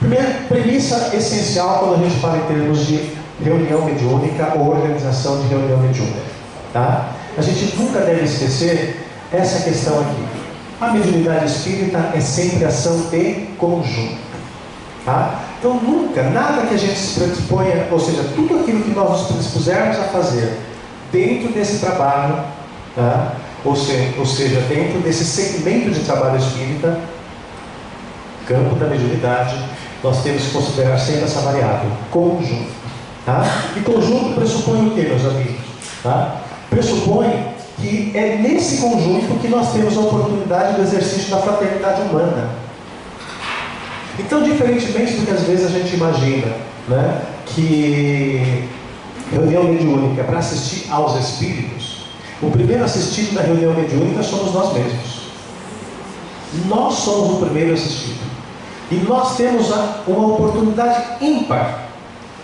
Primeira premissa essencial quando a gente fala em termos de reunião mediúnica ou organização de reunião mediúnica, tá? A gente nunca deve esquecer essa questão aqui. A mediunidade espírita é sempre ação de conjunto, tá? Então nunca, nada que a gente se predisponha, ou seja, tudo aquilo que nós nos predispusermos a fazer dentro desse trabalho, tá? Ou seja, dentro desse segmento de trabalho espírita, campo da mediunidade, nós temos que considerar sempre essa variável, conjunto, tá? E conjunto pressupõe o que, meus amigos? Tá? Pressupõe que é nesse conjunto que nós temos a oportunidade do exercício da fraternidade humana. Então, diferentemente do que às vezes a gente imagina, né, que reunião mediúnica é para assistir aos espíritos, o primeiro assistido da reunião mediúnica somos nós mesmos. Nós somos o primeiro assistido. E nós temos uma oportunidade ímpar.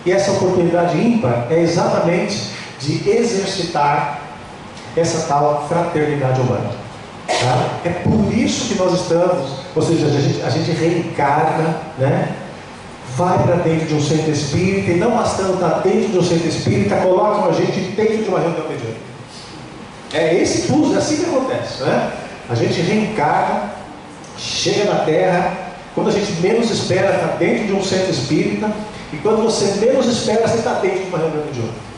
E essa oportunidade ímpar é exatamente de exercitar essa tal fraternidade humana. Tá? É por isso que nós estamos, ou seja, a gente reencarna, né? Vai para dentro de um centro espírita, e não bastando estar dentro de um centro espírita, colocam a gente dentro de uma reunião mediúnica. É esse pulso, é assim que acontece, né? A gente reencarna, chega na Terra, quando a gente menos espera, está dentro de um centro espírita, e quando você menos espera, você está dentro de uma reunião mediúnica.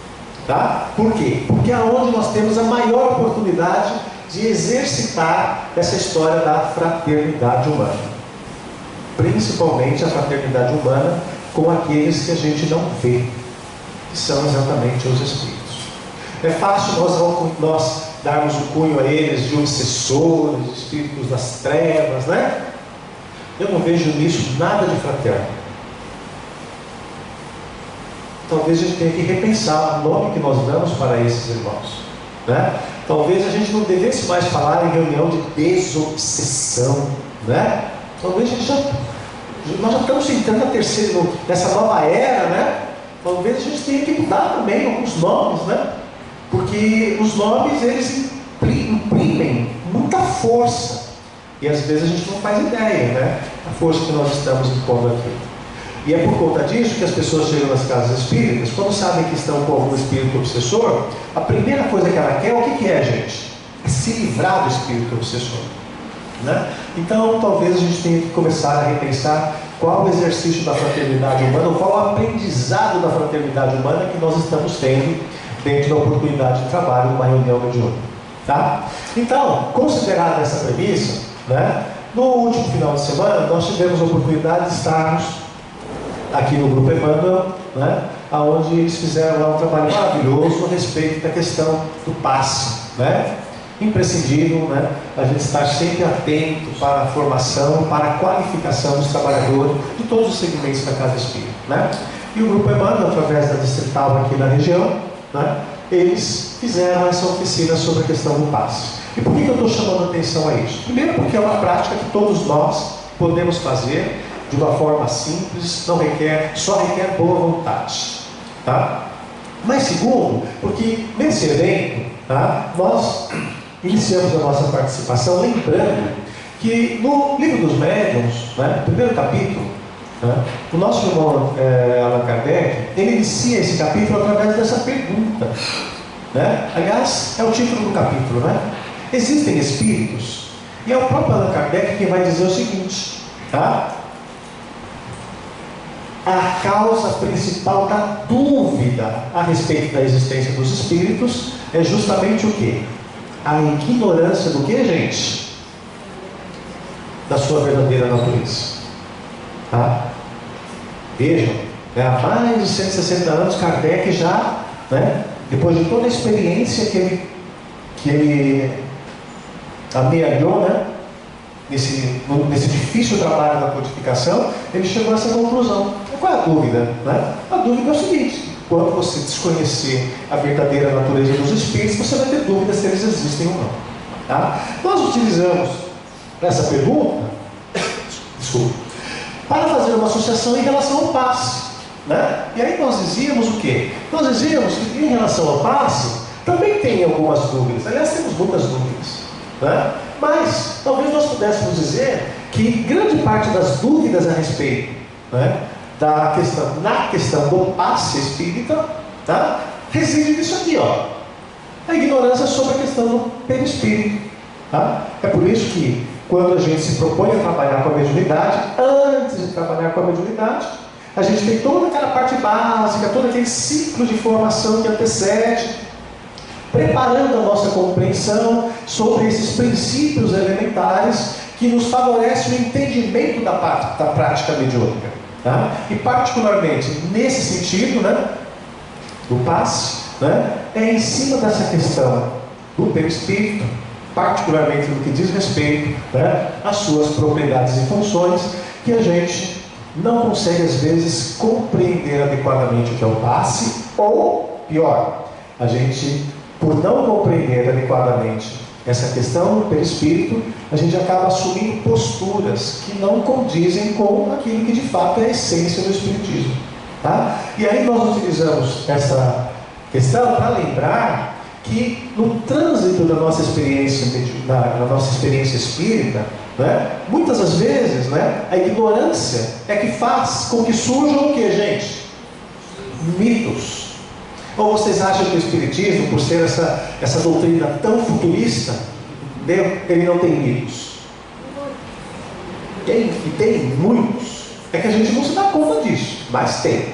Tá? Por quê? Porque é onde nós temos a maior oportunidade de exercitar essa história da fraternidade humana. Principalmente a fraternidade humana com aqueles que a gente não vê, que são exatamente os espíritos. É fácil nós darmos o cunho a eles de obsessores, de espíritos das trevas, né? Eu não vejo nisso nada de fraterno. Talvez a gente tenha que repensar o nome que nós damos para esses irmãos, né? Talvez a gente não devesse mais falar em reunião de desobsessão, né? Talvez nós já estamos entrando nessa nova era, né? Talvez a gente tenha que mudar também alguns nomes, né? Porque os nomes, eles imprimem muita força, e às vezes a gente não faz ideia, né? A força que nós estamos impondo aqui. E é por conta disso que as pessoas chegam nas casas espíritas, quando sabem que estão com algum espírito obsessor, a primeira coisa que ela quer, o que é, gente? É se livrar do espírito obsessor, né? Então, talvez a gente tenha que começar a repensar qual o exercício da fraternidade humana, ou qual o aprendizado da fraternidade humana que nós estamos tendo dentro da oportunidade de trabalho numa reunião mediúnica, tá? Então, considerada essa premissa, né, no último final de semana, nós tivemos a oportunidade de estarmos aqui no Grupo Emmanuel, né, onde eles fizeram lá um trabalho maravilhoso a respeito da questão do passe, né? Imprescindível, né, a gente estar sempre atento para a formação, para a qualificação dos trabalhadores de todos os segmentos da Casa Espírita, né? E o Grupo Emmanuel, através da distrital aqui na região, né, eles fizeram essa oficina sobre a questão do passe. E por que eu estou chamando a atenção a isso? Primeiro, porque é uma prática que todos nós podemos fazer de uma forma simples, só requer boa vontade, tá? Mas segundo, porque nesse evento, tá, nós iniciamos a nossa participação lembrando que no Livro dos Médiuns, né, no primeiro capítulo, né, o nosso irmão Allan Kardec, ele inicia esse capítulo através dessa pergunta, né? Aliás, é o título do capítulo, né? Existem espíritos? E é o próprio Allan Kardec quem vai dizer o seguinte, tá? A causa principal da dúvida a respeito da existência dos espíritos é justamente o quê? A ignorância do que, gente? Da sua verdadeira natureza. Tá? Vejam, há mais de 160 anos Kardec já, né, depois de toda a experiência que ele amealhou, né, nesse difícil trabalho da codificação, ele chegou a essa conclusão. Qual é a dúvida? Né? A dúvida é o seguinte: quando você desconhecer a verdadeira natureza dos espíritos, você vai ter dúvida se eles existem ou não. Tá? Nós utilizamos essa pergunta, para fazer uma associação em relação ao passe, né? E aí nós dizíamos o quê? Nós dizíamos que em relação ao passe, também tem algumas dúvidas. Aliás, temos muitas dúvidas, né? Mas talvez nós pudéssemos dizer que grande parte das dúvidas a respeito né, na questão do passe espírita, tá, reside nisso aqui, ó, a ignorância sobre a questão do perispírito. Tá? É por isso que, quando a gente se propõe a trabalhar com a mediunidade, antes de trabalhar com a mediunidade, a gente tem toda aquela parte básica, todo aquele ciclo de formação que antecede, preparando a nossa compreensão sobre esses princípios elementares que nos favorecem o entendimento da prática mediúnica. Tá? E particularmente nesse sentido, né, do passe, né, é em cima dessa questão do perispírito, particularmente no que diz respeito, né, às suas propriedades e funções, que a gente não consegue às vezes compreender adequadamente o que é o passe, ou pior, a gente, por não compreender adequadamente essa questão do perispírito, a gente acaba assumindo posturas que não condizem com aquilo que de fato é a essência do espiritismo. Tá? E aí nós utilizamos essa questão para lembrar que no trânsito da nossa experiência, na nossa experiência espírita, né, muitas das vezes, né, a ignorância é que faz com que surjam o que, gente? Mitos. Ou vocês acham que o espiritismo, por ser essa doutrina tão futurista, ele não tem mitos? Tem muitos. É que a gente não se dá conta disso, mas tem.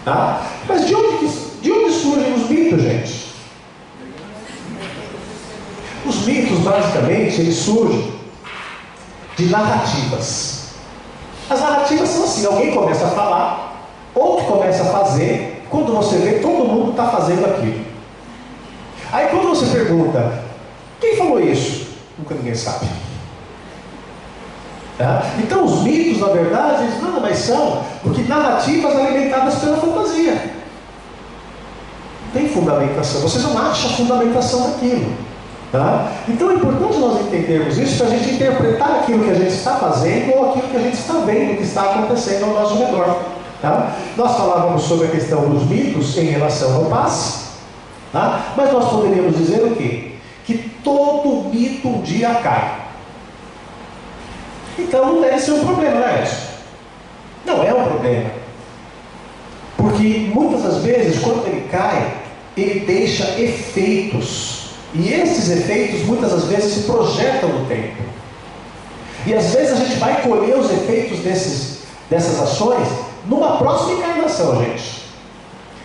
Tá? Mas de onde surgem os mitos, gente? Os mitos, basicamente, eles surgem de narrativas. As narrativas são assim: alguém começa a falar, outro começa a fazer, quando você vê, todo mundo está fazendo aquilo. Aí quando você pergunta, quem falou isso? Nunca ninguém sabe. Tá? Então os mitos, na verdade, eles nada mais são do que narrativas alimentadas pela fantasia. Não tem fundamentação, você não acha fundamentação naquilo. Tá? Então é importante nós entendermos isso para a gente interpretar aquilo que a gente está fazendo ou aquilo que a gente está vendo que está acontecendo ao nosso redor. Tá? Nós falávamos sobre a questão dos mitos em relação ao passe, tá? Mas nós poderíamos dizer o quê? Que todo mito um dia cai. Então não deve ser um problema, né, Edson? Não é um problema. Porque muitas das vezes, quando ele cai, ele deixa efeitos. E esses efeitos, muitas das vezes, se projetam no tempo. E às vezes a gente vai colher os efeitos dessas ações numa próxima encarnação, gente.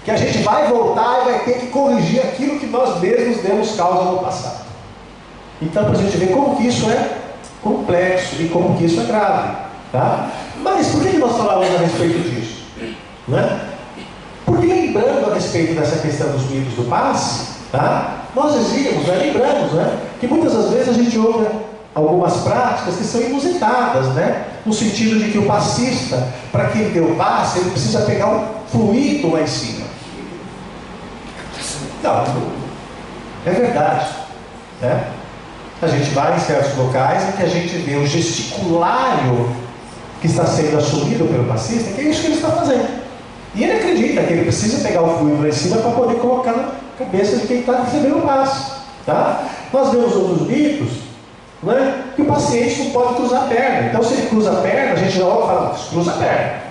Que a gente vai voltar e vai ter que corrigir aquilo que nós mesmos demos causa no passado. Então, para a gente ver como que isso é complexo e como que isso é grave. Tá? Mas por que nós falamos a respeito disso? Né? Porque lembrando a respeito dessa questão dos mitos do passe, tá? Nós dizíamos, lembramos, né, que muitas das vezes a gente ouve algumas práticas que são inusitadas, né? No sentido de que o passista, para que ele dê o passe, ele precisa pegar um fluido lá em cima. Não, é verdade, né? A gente vai em certos locais em que a gente vê o gesticulário que está sendo assumido pelo passista, que é isso que ele está fazendo. E ele acredita que ele precisa pegar o fluido lá em cima para poder colocar na cabeça de quem está recebendo o passe. Tá? Nós vemos outros mitos, né, que o paciente não pode cruzar a perna. Então, se ele cruza a perna, a gente já olha e fala, cruza a perna.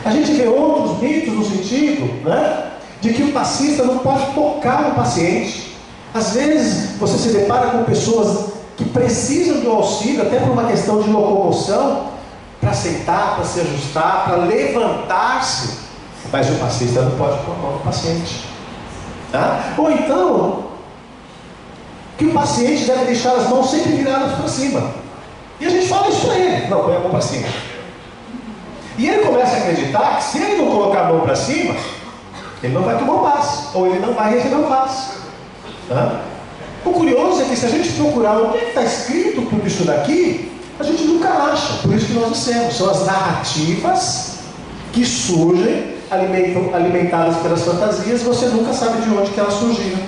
A gente vê outros mitos no sentido, né, de que o passista não pode tocar no paciente. Às vezes, você se depara com pessoas que precisam de um auxílio, até por uma questão de locomoção, para sentar, para se ajustar, para levantar-se, mas o passista não pode pôr a mão no paciente. Tá? Ou então, que o paciente deve deixar as mãos sempre viradas para cima. E a gente fala isso para ele: não, põe a mão para cima. E ele começa a acreditar que se ele não colocar a mão para cima, ele não vai tomar o passe, ou ele não vai receber o passe. Tá? O curioso é que se a gente procurar onde é que está escrito tudo isso daqui, a gente nunca acha. Por isso que nós dissemos, são as narrativas que surgem, alimentadas pelas fantasias, você nunca sabe de onde que elas surgiram.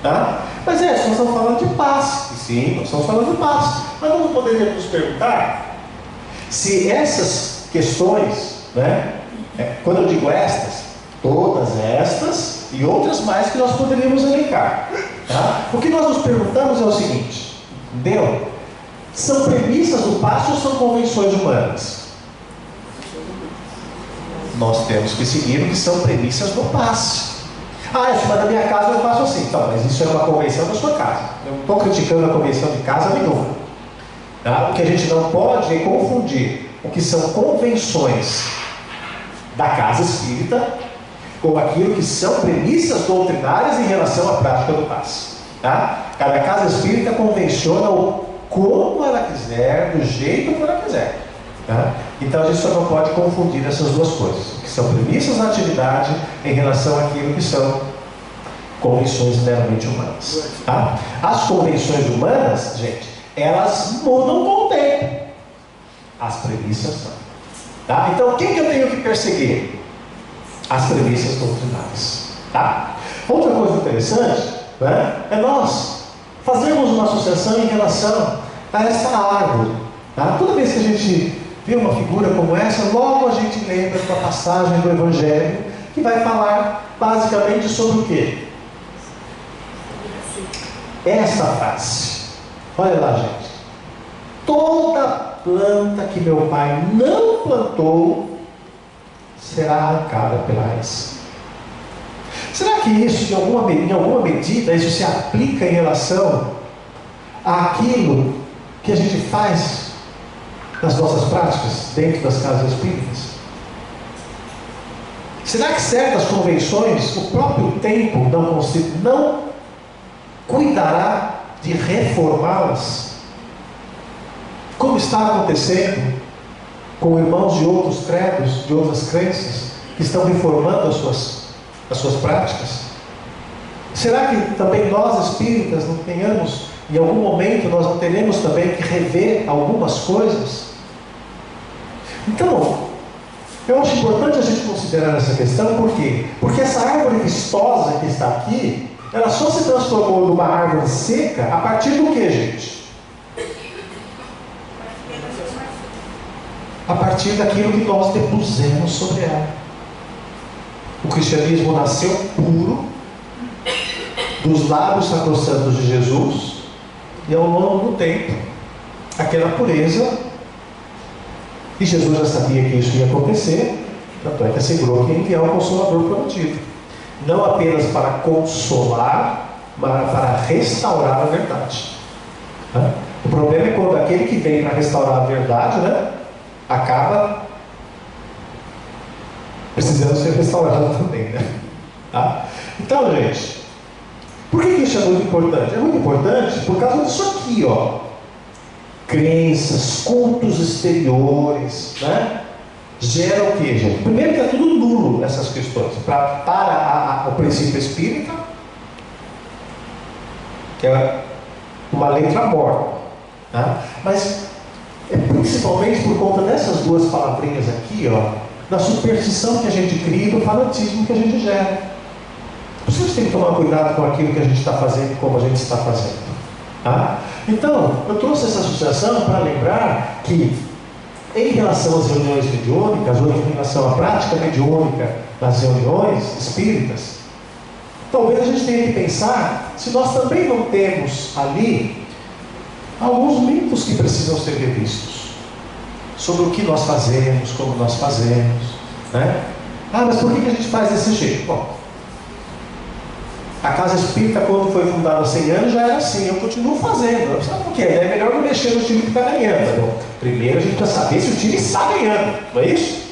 Tá? Mas nós estamos falando de passe. Sim, nós estamos falando de passe. Mas nós poderíamos nos perguntar se essas questões, né, quando eu digo estas, todas estas e outras mais que nós poderíamos elencar. Tá? O que nós nos perguntamos é o seguinte: entendeu? São premissas do passe ou são convenções humanas? nós temos que seguir o que são premissas do passe. Mas na minha casa eu faço assim. Então, mas isso é uma convenção da sua casa. Eu não estou criticando a convenção de casa nenhuma. Tá? O que a gente não pode é confundir o que são convenções da casa espírita com aquilo que são premissas doutrinárias em relação à prática do passe. Tá? Cada casa espírita convenciona como ela quiser, do jeito que ela quiser. Tá? Então a gente só não pode confundir essas duas coisas, que são premissas da atividade em relação àquilo que são convenções meramente humanas. Tá? As convenções humanas, gente, elas mudam com o tempo. As premissas não. Tá? Então o que eu tenho que perseguir? As premissas doutrinárias. Tá? Outra coisa interessante, né, é nós fazermos uma associação em relação a essa árvore. Tá? Toda vez que a gente vê uma figura como essa, logo a gente lembra de uma passagem do Evangelho que vai falar basicamente sobre o quê? Essa frase. Olha lá, gente. Toda planta que meu pai não plantou será arrancada pela raiz. Será que isso, em alguma medida, isso se aplica em relação àquilo que a gente faz nas nossas práticas dentro das casas espíritas? Será que certas convenções, o próprio tempo não cuidará de reformá-las? Como está acontecendo com irmãos de outros credos, de outras crenças, que estão reformando as suas práticas? Será que também nós espíritas não tenhamos, em algum momento, nós não teremos também que rever algumas coisas? Então, eu acho importante a gente considerar essa questão. Por quê? Porque essa árvore vistosa que está aqui, ela só se transformou numa árvore seca a partir do que, gente? A partir daquilo que nós depusemos sobre ela. O cristianismo nasceu puro dos lábios sacrossantos de Jesus, e ao longo do tempo aquela pureza, e Jesus já sabia que isso ia acontecer, tanto é que assegurou que ia enviar o Consolador prometido, não apenas para consolar, mas para restaurar a verdade. O problema é quando aquele que vem para restaurar a verdade, né, acaba precisando ser restaurado também, né? Tá? Então, gente, por que isso é muito importante? É muito importante por causa disso aqui, ó. Crenças, cultos exteriores, né? Gera o que, gente? Primeiro que é tudo nulo essas questões. Para o princípio espírita, que é uma letra morta. Tá? Mas é principalmente por conta dessas duas palavrinhas aqui, ó, da superstição que a gente cria e do fanatismo que a gente gera. Por isso a gente tem que tomar cuidado com aquilo que a gente está fazendo e como a gente está fazendo. Tá? Então, eu trouxe essa associação para lembrar que, em relação às reuniões mediúnicas, ou em relação à prática mediúnica das reuniões espíritas, talvez a gente tenha que pensar se nós também não temos ali alguns mitos que precisam ser revistos sobre o que nós fazemos, como nós fazemos, né? Mas por que a gente faz desse jeito? Bom, a casa espírita, quando foi fundada há 100 anos, já era assim. Eu continuo fazendo. Sabe por quê? É melhor não mexer no time que está ganhando. Bom, primeiro a gente precisa saber se o time está ganhando, não é isso?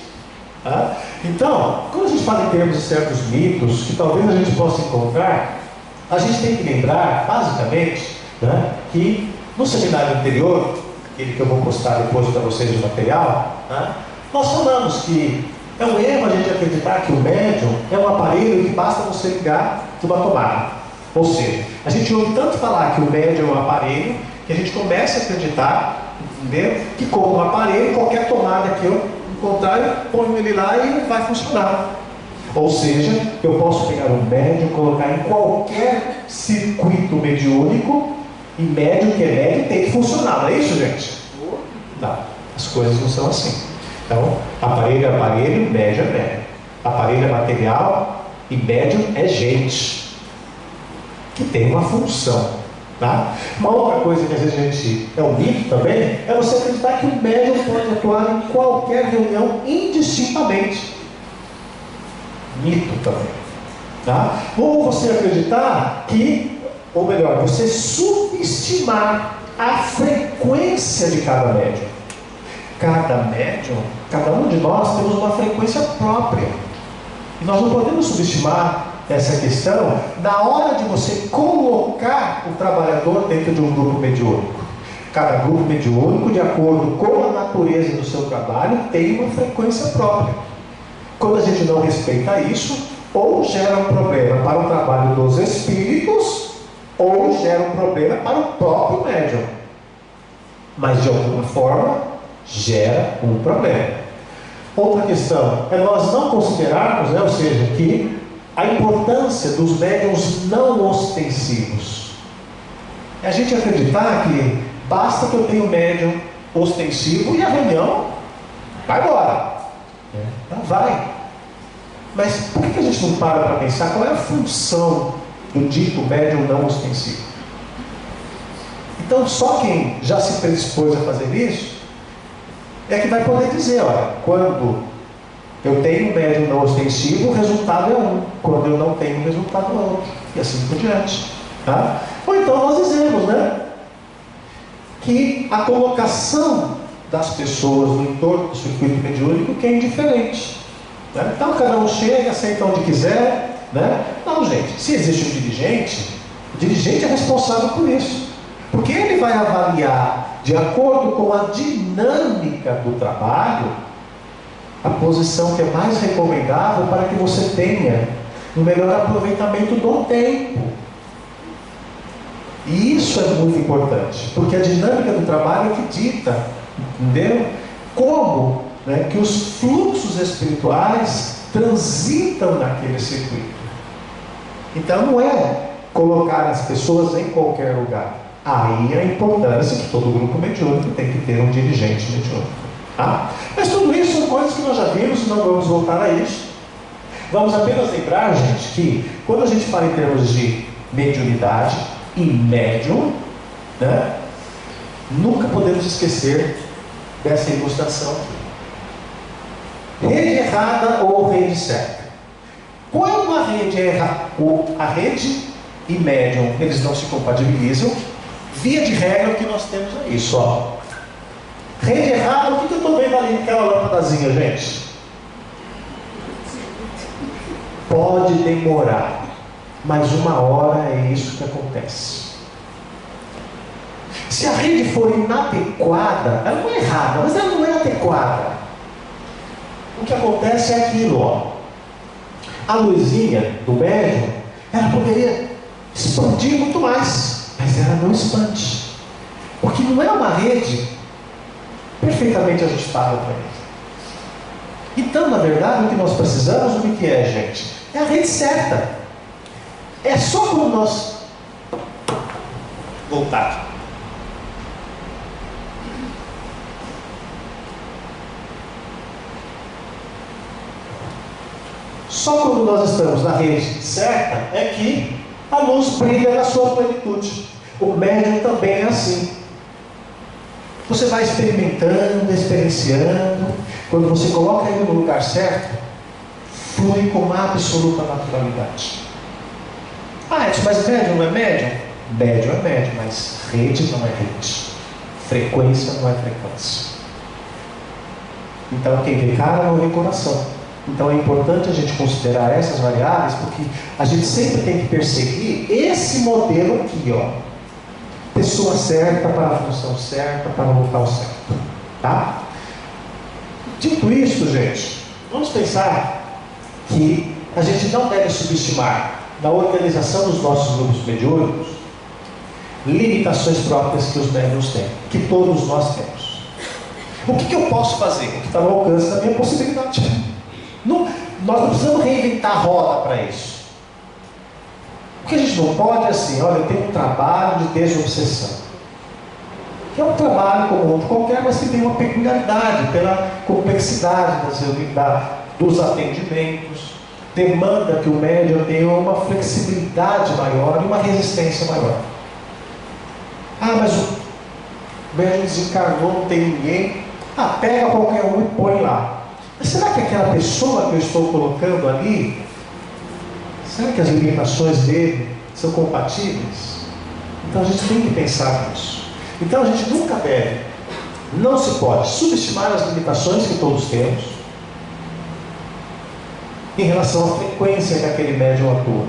Então, quando a gente fala em termos de certos mitos que talvez a gente possa encontrar, a gente tem que lembrar, basicamente, né, que no seminário anterior, aquele que eu vou postar depois para vocês o material, né, nós falamos que é um erro a gente acreditar que o médium é um aparelho que basta você ligar uma tomada. Ou seja, a gente ouve tanto falar que o médium é um aparelho, que a gente começa a acreditar, entendeu? Que como um aparelho, qualquer tomada que eu encontrar, eu ponho ele lá e vai funcionar. Ou seja, eu posso pegar um médium, colocar em qualquer circuito mediúnico, e médium que é médium tem que funcionar, não é isso, gente? Não, as coisas não são assim. Então, aparelho é aparelho, médium é médium. Aparelho é material e médium é gente que tem uma função. Tá? Uma outra coisa que às vezes a gente é um mito também é você acreditar que o médium pode atuar em qualquer reunião indistintamente. mito também. Tá? Ou você acreditar que, ou melhor, você subestimar a frequência de cada médium. Cada médium, cada um de nós temos uma frequência própria. E nós não podemos subestimar essa questão na hora de você colocar o trabalhador dentro de um grupo mediúnico. Cada grupo mediúnico, de acordo com a natureza do seu trabalho, tem uma frequência própria. Quando a gente não respeita isso, ou gera um problema para o trabalho dos espíritos, ou gera um problema para o próprio médium. Mas de alguma forma, gera um problema. Outra questão é nós não considerarmos, ou seja, que a importância dos médiuns não ostensivos. É a gente acreditar que basta que eu tenha um médium ostensivo e a reunião vai embora. Então vai. Mas por que a gente não para pensar qual é a função do dito médium não ostensivo? Então só quem já se predispôs a fazer isso é que vai poder dizer, olha, quando eu tenho um médium não ostensivo, o resultado é um. Quando eu não tenho, o resultado é outro. E assim por diante. Tá? Ou então nós dizemos, né, que a colocação das pessoas no entorno do circuito mediúnico que é indiferente. Né? Então cada um chega, senta onde quiser. Né? Não, gente, se existe um dirigente, o dirigente é responsável por isso. Porque ele vai avaliar, de acordo com a dinâmica do trabalho, a posição que é mais recomendável para que você tenha um melhor aproveitamento do tempo. E isso é muito importante, porque a dinâmica do trabalho é que dita, entendeu? Como, né, que os fluxos espirituais transitam naquele circuito. Então não é colocar as pessoas em qualquer lugar. Aí a importância que todo grupo mediúnico tem que ter um dirigente mediúnico. Tá? Mas tudo isso são coisas que nós já vimos, não vamos voltar a isso. Vamos apenas lembrar, gente, que quando a gente fala em termos de mediunidade e médium, né, nunca podemos esquecer dessa ilustração aqui. Rede errada ou rede certa. Quando a rede é errada, a rede e médium, eles não se compatibilizam, via de regra o que nós temos é isso, ó. Rede errada, o que eu estou vendo ali naquela lâmpadazinha, gente? Pode demorar, mas uma hora é isso que acontece. Se a rede for inadequada, ela não é errada, mas ela não é adequada. O que acontece é aquilo, ó. A luzinha do médium, ela poderia expandir muito mais, mas ela não expande. Porque não é uma rede perfeitamente ajustável para ele. Então, na verdade, o que nós precisamos, o que é, gente? É a rede certa. É só quando nós voltar. Só quando nós estamos na rede certa é que a luz brilha na sua plenitude. O médium também é assim. Você vai experimentando, experienciando. Quando você coloca ele no lugar certo, flui com absoluta naturalidade. Ah, Edson, mas médium não é médium? Médium é médium, mas rede não é rede. Frequência não é frequência. Então quem vê cara não vê coração. Então é importante a gente considerar essas variáveis, porque a gente sempre tem que perseguir esse modelo aqui, ó. Pessoa certa para a função certa, para o local certo. Tá? Dito isso, gente, vamos pensar que a gente não deve subestimar na organização dos nossos grupos mediúnicos limitações próprias que os médiuns têm, que todos nós temos. O que eu posso fazer? O que está no alcance da minha possibilidade. Nós não precisamos reinventar a roda para isso. O que a gente não pode é assim, olha, eu tenho um trabalho de desobsessão. Que é um trabalho como outro qualquer, mas que tem uma peculiaridade pela complexidade dos atendimentos, demanda que o médium tenha uma flexibilidade maior e uma resistência maior. Ah, mas o médium desencarnou, não tem ninguém. Ah, pega qualquer um e põe lá. Mas será que aquela pessoa que eu estou colocando ali Será que as limitações dele são compatíveis? Então a gente tem que pensar nisso. Então a gente nunca deve, não se pode subestimar as limitações que todos temos em relação à frequência que aquele médium atua.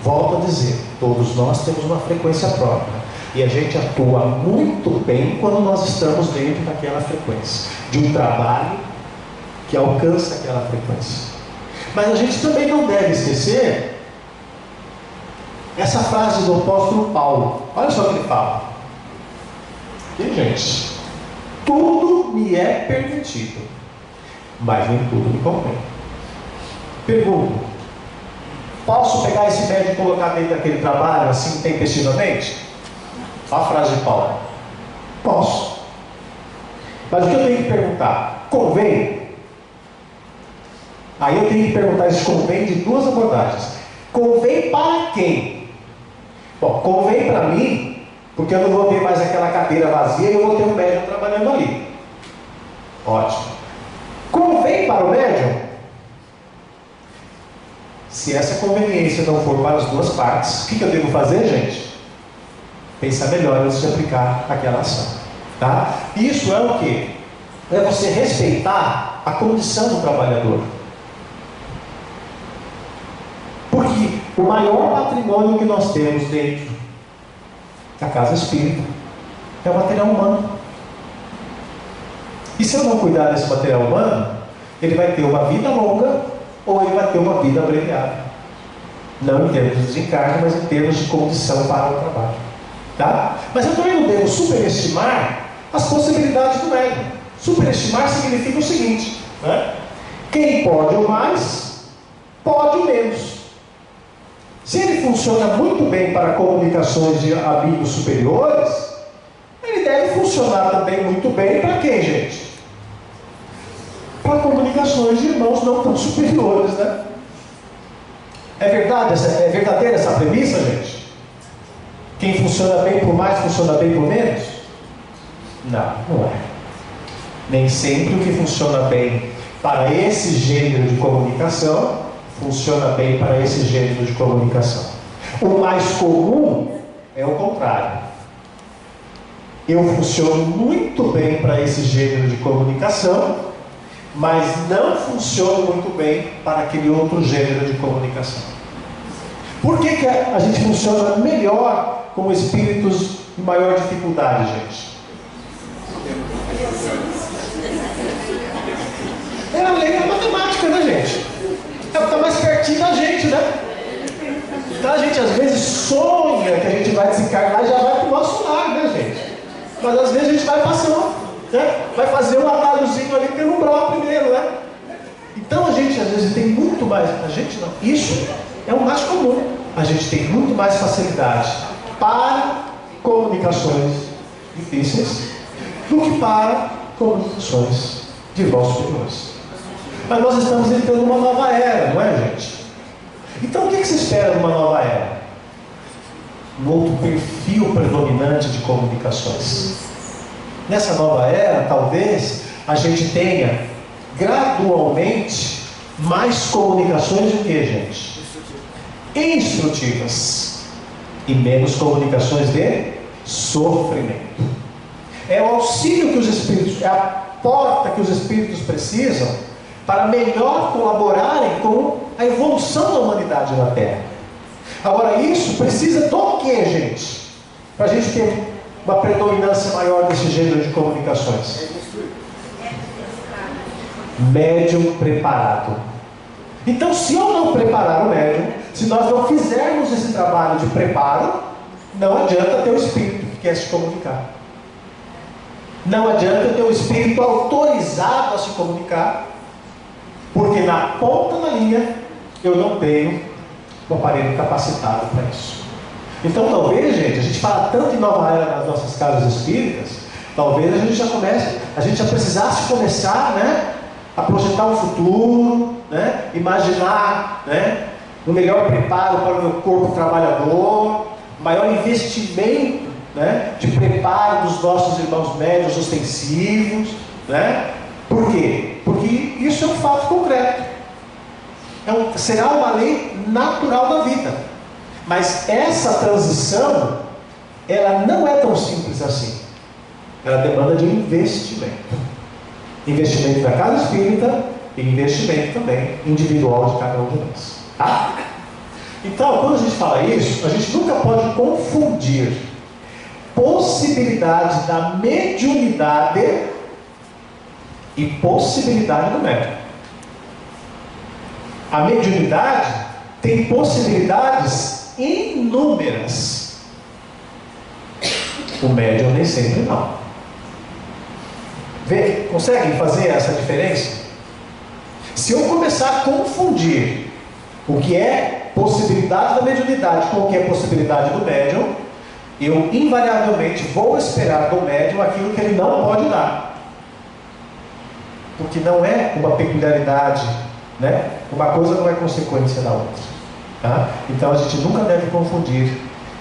Volto a dizer, todos nós temos uma frequência própria. E a gente atua muito bem quando nós estamos dentro daquela frequência, de um trabalho que alcança aquela frequência. Mas a gente também não deve esquecer essa frase do apóstolo Paulo. Olha só o que ele fala. E, gente, tudo me é permitido, mas nem tudo me convém. Pergunto: posso pegar esse médium e colocar dentro daquele trabalho assim tempestivamente? Olha a frase de Paulo. Posso. Mas o que eu tenho que perguntar? Convém? Aí eu tenho que perguntar esse convém de duas abordagens. Convém para quem? Bom, convém para mim, porque eu não vou ver mais aquela cadeira vazia e eu vou ter um médium trabalhando ali. Ótimo. Convém para o médium? Se essa conveniência não for para as duas partes, o que eu devo fazer, gente? Pensar melhor antes de aplicar aquela ação. Tá? Isso é o quê? É você respeitar a condição do trabalhador. Porque o maior patrimônio que nós temos dentro da casa espírita é o material humano. E se eu não cuidar desse material humano, ele vai ter uma vida longa ou ele vai ter uma vida abreviada. Não em termos de desencarne, mas em termos de condição para o trabalho. Tá? Mas eu também não devo superestimar as possibilidades do médium. Superestimar significa o seguinte, né? Quem pode o mais, pode o menos. Se ele funciona muito bem para comunicações de amigos superiores, ele deve funcionar também muito bem para quem, gente? Para comunicações de irmãos não tão superiores, né? É verdade? É verdadeira essa premissa, gente? Quem funciona bem por mais, funciona bem por menos? Não, não é. Nem sempre o que funciona bem para esse gênero de comunicação funciona bem para esse gênero de comunicação. O mais comum é o contrário. Eu funciono muito bem para esse gênero de comunicação, mas não funciono muito bem para aquele outro gênero de comunicação. Por que a gente funciona melhor com espíritos em maior dificuldade, gente? É a lei da matemática, né, gente? É o que está mais pertinho da gente, né? Então a gente às vezes sonha que a gente vai desencarnar e já vai para o nosso lar, né, gente? Mas às vezes a gente vai passando, né? Vai fazer um atalhozinho ali pelo umbral primeiro, né? Então a gente às vezes tem muito mais, a gente não, isso é o mais comum. A gente tem muito mais facilidade para comunicações difíceis do que para comunicações de irmãos superiores. Mas nós estamos entrando numa nova era, não é, gente? Então o que se espera numa nova era? Um outro perfil predominante de comunicações. Nessa nova era, talvez, a gente tenha gradualmente mais comunicações do que, gente? Instrutivas. E menos comunicações de sofrimento. É o auxílio que os espíritos, é a porta que os espíritos precisam para melhor colaborarem com a evolução da humanidade na Terra. Agora, isso precisa do que, gente? Para a gente ter uma predominância maior desse gênero de comunicações. Médium preparado. Então, se eu não preparar o médium, se nós não fizermos esse trabalho de preparo, não adianta ter o espírito que quer se comunicar. Não adianta ter o espírito autorizado a se comunicar, porque na ponta da linha eu não tenho o aparelho capacitado para isso. Então talvez, gente, a gente fala tanto em nova era nas nossas casas espíritas, talvez a gente já precisasse começar, né, a projetar um futuro, né, imaginar, né, um melhor preparo para o meu corpo trabalhador, maior investimento, né, de preparo dos nossos irmãos médios ostensivos, né? Por quê? Porque isso é um fato concreto. É um será uma lei natural da vida. Mas essa transição, ela não é tão simples assim. Ela demanda de investimento. Investimento da casa espírita e investimento também individual de cada um de nós. Tá? Então, quando a gente fala isso, a gente nunca pode confundir possibilidade da mediunidade e possibilidade do médium. A mediunidade tem possibilidades inúmeras. O médium nem sempre não. Vê, conseguem fazer essa diferença? Se eu começar a confundir o que é possibilidade da mediunidade com o que é possibilidade do médium, eu invariavelmente vou esperar do médium aquilo que ele não pode dar. Porque não é uma peculiaridade, né? Uma coisa não é consequência da outra. Tá? Então a gente nunca deve confundir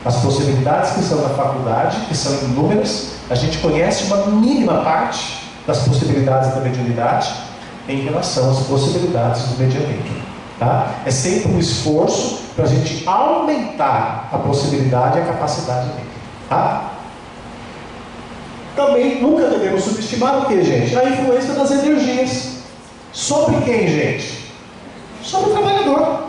as possibilidades que são da faculdade, que são inúmeras. A gente conhece uma mínima parte das possibilidades da mediunidade em relação às possibilidades do medianismo. Tá? É sempre um esforço para a gente aumentar a possibilidade e a capacidade dele. Tá? Também nunca devemos subestimar o que, gente? A influência das energias. Sobre quem, gente? Sobre o trabalhador.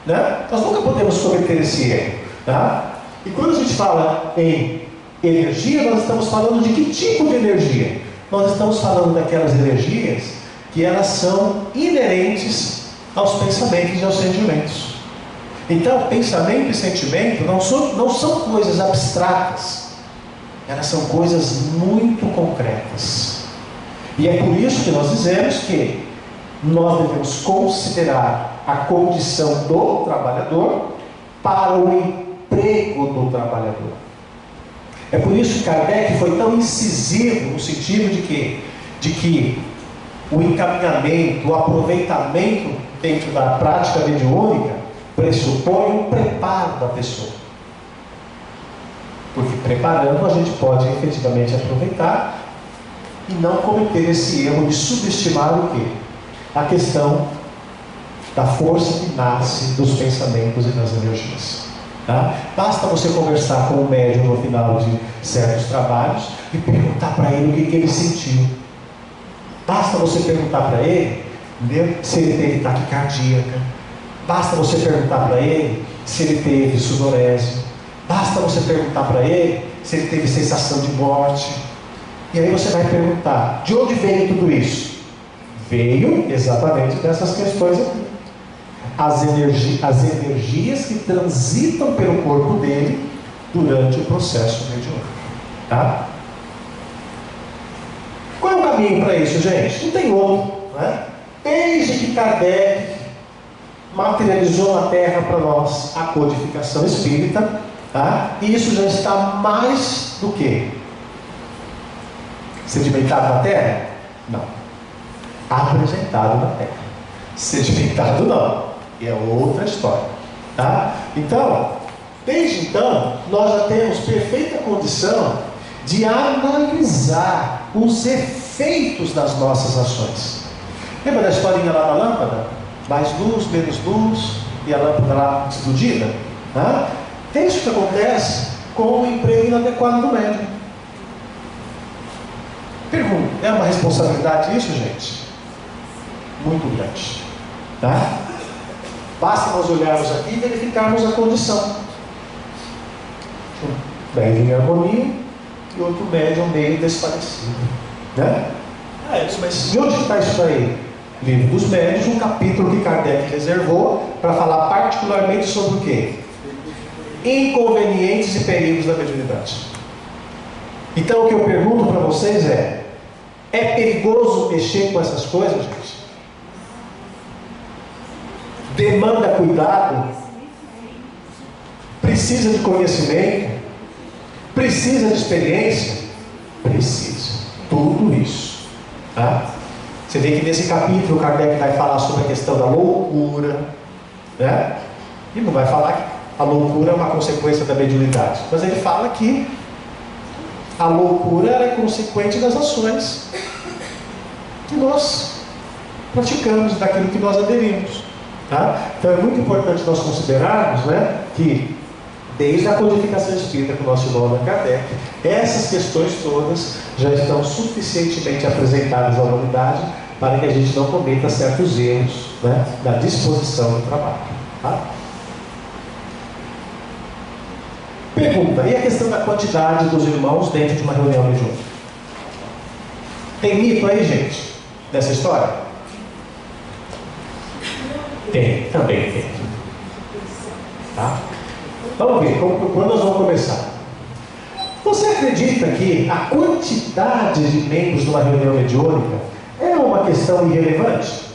Né? Nós nunca podemos cometer esse erro. Tá? E quando a gente fala em energia, nós estamos falando de que tipo de energia? Nós estamos falando daquelas energias que elas são inerentes aos pensamentos e aos sentimentos. Então, pensamento e sentimento não são coisas abstratas, elas são coisas muito concretas. E é por isso que nós dizemos que nós devemos considerar a condição do trabalhador para o emprego do trabalhador. É por isso que Kardec foi tão incisivo no sentido de que o encaminhamento, o aproveitamento dentro da prática mediúnica pressupõe um preparo da pessoa. Porque preparando a gente pode efetivamente aproveitar e não cometer esse erro de subestimar o quê? A questão da força que nasce dos pensamentos e das energias. Tá? Basta você conversar com o médium no final de certos trabalhos e perguntar para ele o que ele sentiu. Basta você perguntar para ele, entendeu? Se ele teve taquicardia. Basta você perguntar para ele se ele teve sudorese. Basta você perguntar para ele se ele teve sensação de morte. E aí você vai perguntar, de onde veio tudo isso? Veio exatamente dessas questões aqui. As energias que transitam pelo corpo dele durante o processo mediúnico. Tá? Qual é o caminho para isso, gente? Não tem outro. Né? Desde que Kardec materializou na Terra para nós a codificação espírita, tá? E isso já está mais do que sedimentado na Terra? Não. Apresentado na Terra. Sedimentado não. É outra história. Tá? Então, desde então, nós já temos perfeita condição de analisar os efeitos das nossas ações. Lembra da historinha lá da lâmpada? Mais luz, menos luz, e a lâmpada lá explodida? Tá? É isso que acontece com o emprego inadequado do médium. Pergunta, é uma responsabilidade isso, gente? Muito grande. Tá? Basta nós olharmos aqui e verificarmos a condição. Um médium em harmonia e outro médium meio desfalecido. Né? Mas de onde está isso aí? Livro dos Médiuns, um capítulo que Kardec reservou para falar particularmente sobre o quê? Inconvenientes e perigos da mediunidade. Então o que eu pergunto para vocês é perigoso mexer com essas coisas, gente? Demanda cuidado, precisa de conhecimento, precisa de experiência, precisa, tudo isso. Tá? Você vê que nesse capítulo Kardec vai falar sobre a questão da loucura, né? E não vai falar que a loucura é uma consequência da mediunidade, mas ele fala que a loucura é consequente das ações que nós praticamos, daquilo que nós aderimos. Tá? Então é muito importante nós considerarmos, né, que desde a codificação espírita com o nosso irmão Allan Kardec, essas questões todas já estão suficientemente apresentadas à humanidade para que a gente não cometa certos erros, né, na disposição do trabalho. Tá? Pergunta: e a questão da quantidade dos irmãos dentro de uma reunião mediúnica? Tem mito aí, gente, dessa história? Tem, também tem. Tá? Vamos ver, quando nós vamos começar? Você acredita que a quantidade de membros de uma reunião mediúnica é uma questão irrelevante?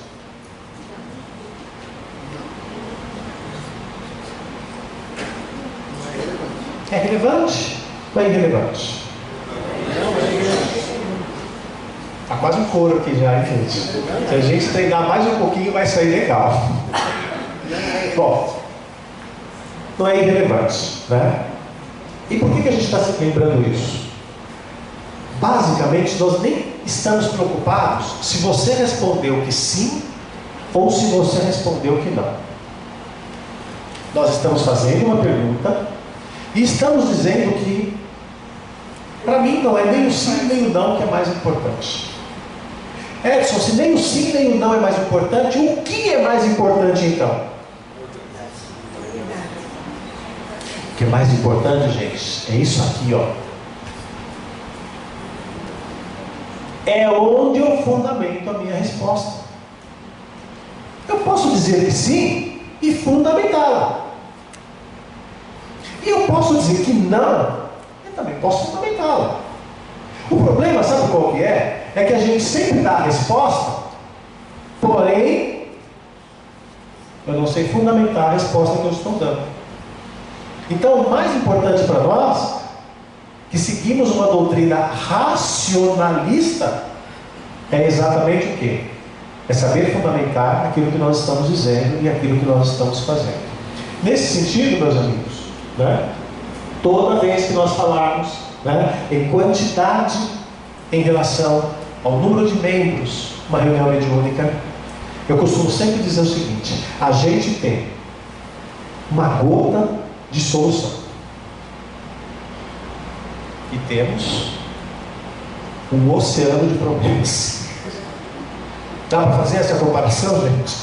É relevante ou é irrelevante? Está quase um coro aqui já, hein, gente? Se a gente treinar mais um pouquinho, vai sair legal. Bom, não é irrelevante, né? E por que a gente está se lembrando isso? Basicamente, nós nem estamos preocupados se você respondeu que sim ou se você respondeu que não. Nós estamos fazendo uma pergunta e estamos dizendo que, para mim, não é nem o sim nem o não que é mais importante. Edson, se nem o sim nem o não é mais importante, o que é mais importante então? O que é mais importante, gente, é isso aqui, ó. É onde eu fundamento a minha resposta. Eu posso dizer que sim e fundamentá-la. E eu posso dizer que não e também posso fundamentá-la. O problema, sabe qual que é? É que a gente sempre dá a resposta, porém, eu não sei fundamentar a resposta que eu estou dando. Então, o mais importante para nós, que seguimos uma doutrina racionalista, é exatamente o quê? É saber fundamentar aquilo que nós estamos dizendo e aquilo que nós estamos fazendo. Nesse sentido, meus amigos, né, toda vez que nós falarmos, né, em quantidade em relação ao número de membros de uma reunião mediúnica, eu costumo sempre dizer o seguinte: a gente tem uma gota de solução e temos um oceano de problemas. Dá para fazer essa comparação, gente?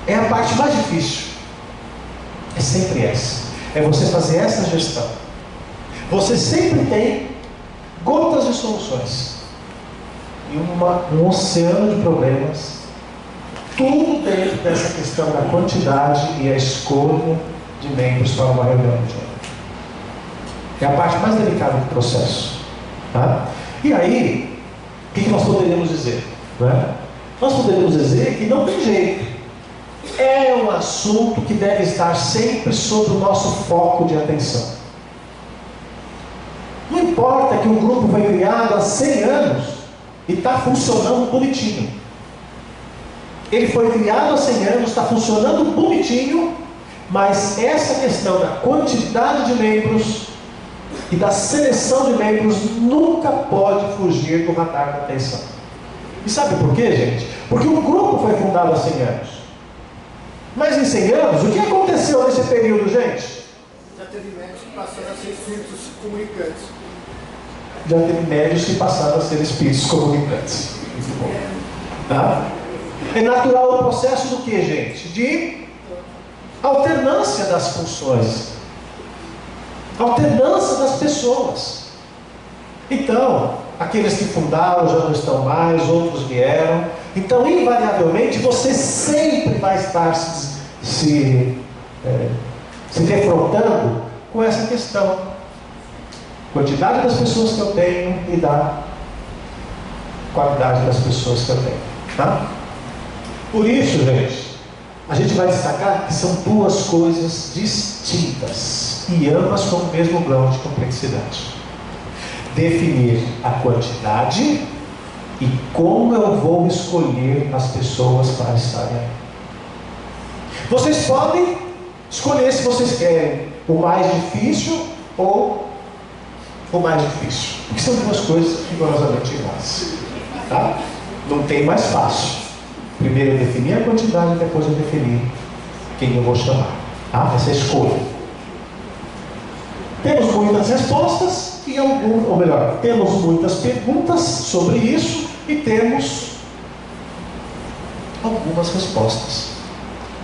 É a parte mais difícil. É sempre essa. É você fazer essa gestão. Você sempre tem gotas de soluções e um oceano de problemas. Tudo dentro dessa questão da quantidade e a escolha de membros para uma reunião mediúnica. É a parte mais delicada do processo. Tá? E aí, o que nós poderíamos dizer? Né? Nós poderíamos dizer que não tem jeito. É um assunto que deve estar sempre sob o nosso foco de atenção. Não importa que um grupo foi criado há 100 anos e está funcionando bonitinho. Ele foi criado há 100 anos, está funcionando bonitinho, mas essa questão da quantidade de membros e da seleção de membros nunca pode fugir do radar da atenção. E sabe por quê, gente? Porque o grupo foi fundado há 100 anos. Mas em 100 anos, o que aconteceu nesse período, gente? Já teve médicos que passaram a ser espíritos comunicantes. Já teve médios que passaram a ser espíritos comunicantes. Muito bom. Tá? É natural o processo do que, gente? De alternância das funções. Alternância das pessoas. Então, aqueles que fundaram já não estão mais, outros vieram. Então, invariavelmente, você sempre vai estar se defrontando com essa questão. Quantidade das pessoas que eu tenho e da qualidade das pessoas que eu tenho. Tá? Por isso, gente, a gente vai destacar que são duas coisas distintas e ambas com o mesmo grau de complexidade. Definir a quantidade e como eu vou escolher as pessoas para estarem aí. Vocês podem escolher se vocês querem o mais difícil ou o mais difícil, porque são duas coisas rigorosamente iguais. Tá? Não tem mais fácil. Primeiro eu defini a quantidade, depois eu defini quem eu vou chamar. Tá? Essa é a escolha. Temos muitas respostas, ou melhor, temos muitas perguntas sobre isso e temos algumas respostas.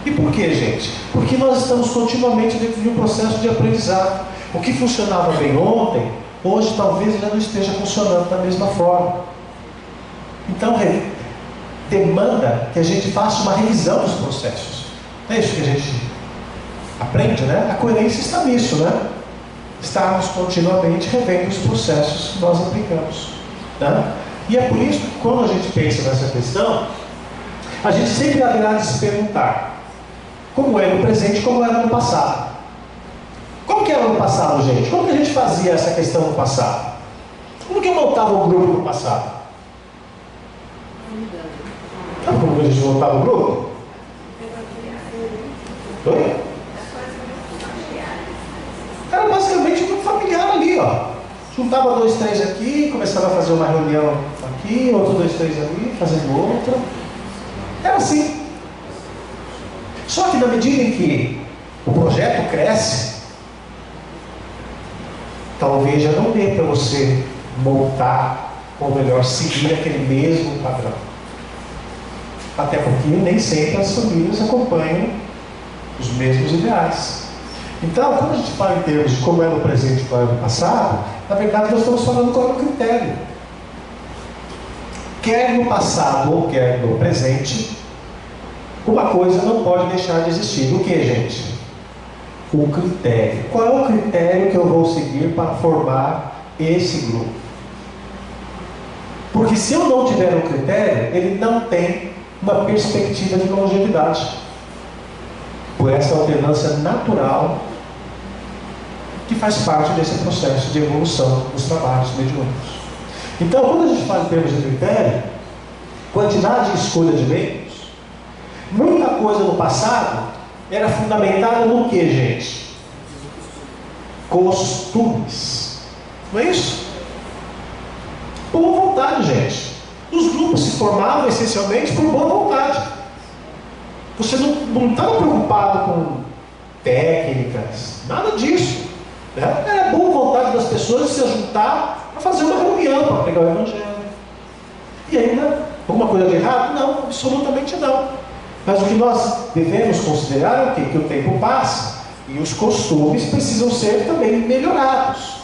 E por que, gente? Porque nós estamos continuamente dentro de um processo de aprendizado. O que funcionava bem ontem, hoje talvez já não esteja funcionando da mesma forma. Então, demanda que a gente faça uma revisão dos processos. É isso que a gente aprende, né? A coerência está nisso, né? Estarmos continuamente revendo os processos que nós aplicamos, né? E é por isso que quando a gente pensa nessa questão, a gente sempre haverá de se perguntar como é no presente e como era no passado. Como que era no passado, gente? Como que a gente fazia essa questão no passado? Como que eu montava o grupo no passado? Sabe como a gente montava o grupo? Oi? Era basicamente um grupo familiar ali, ó. Juntava 2, 3 aqui, começava a fazer uma reunião aqui, outro 2, 3 ali, fazendo outra. Era assim. Só que na medida em que o projeto cresce, talvez já não dê para você montar, ou melhor, seguir aquele mesmo padrão. Até porque nem sempre as famílias acompanham os mesmos ideais. Então, quando a gente fala em termos de como é no presente e como é no passado, na verdade nós estamos falando qual é o critério. Quer no passado ou quer no presente, uma coisa não pode deixar de existir. O que, gente? O critério. Qual é o critério que eu vou seguir para formar esse grupo? Porque se eu não tiver um critério, ele não tem uma perspectiva de longevidade. Por essa alternância natural que faz parte desse processo de evolução dos trabalhos mediúnicos. Então, quando a gente fala em termos de critério, quantidade e escolha de meios, muita coisa no passado era fundamentada no que, gente? Costumes. Não é isso? Boa vontade, gente. Os grupos se formavam essencialmente por boa vontade. Você não estava preocupado com técnicas, nada disso. Né? Era boa vontade das pessoas de se juntar para fazer uma reunião, para pregar o Evangelho. E ainda, alguma coisa de errado? Não, absolutamente não. Mas o que nós devemos considerar é o quê? Que o tempo passa e os costumes precisam ser também melhorados.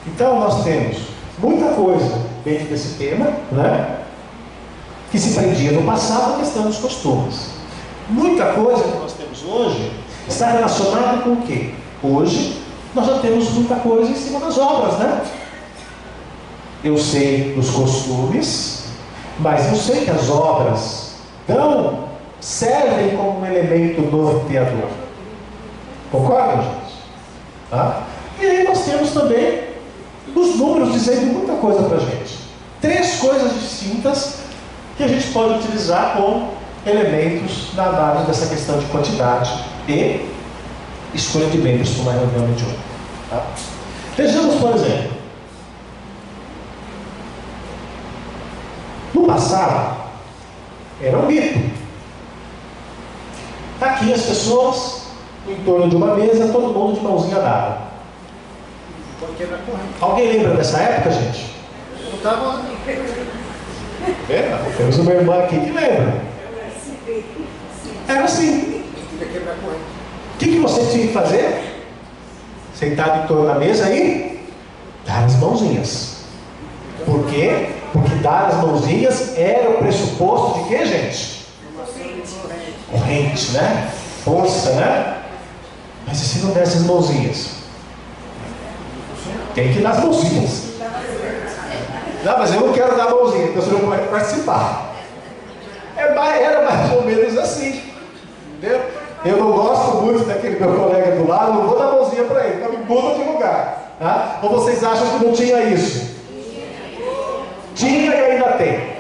Então nós temos muita coisa dentro desse tema, né? Que se prendia no passado a questão dos costumes. Muita coisa que nós temos hoje está relacionada com o quê? Hoje nós já temos muita coisa em cima das obras, né? Eu sei dos costumes, mas eu sei que as obras servem como um elemento norteador. Concordam, gente? Tá? E aí nós temos também os números dizendo muita coisa para a gente. 3 coisas distintas que a gente pode utilizar como elementos na análise dessa questão de quantidade e escolha de membros para uma reunião mediúnica. Tá? Vejamos, por exemplo, no passado era um mito. Aqui as pessoas em torno de uma mesa, todo mundo de mãozinha dada. Alguém lembra dessa época, gente? Eu estava. Temos uma irmã aqui que lembra. Era assim. O que você tinha que fazer? Sentado em torno da mesa e dar as mãozinhas. Por quê? Porque dar as mãozinhas era o pressuposto de quê, gente? Corrente, né? Força, né? Mas e se não der as mãozinhas? Tem que dar as mãozinhas. Não, mas eu não quero dar a mãozinha, então você não pode participar. Era mais ou menos assim. Entendeu? Eu não gosto muito daquele meu colega do lado, não vou dar a mãozinha para ele, então me muda de lugar. Tá? Ou vocês acham que não tinha isso? Tinha e ainda tem.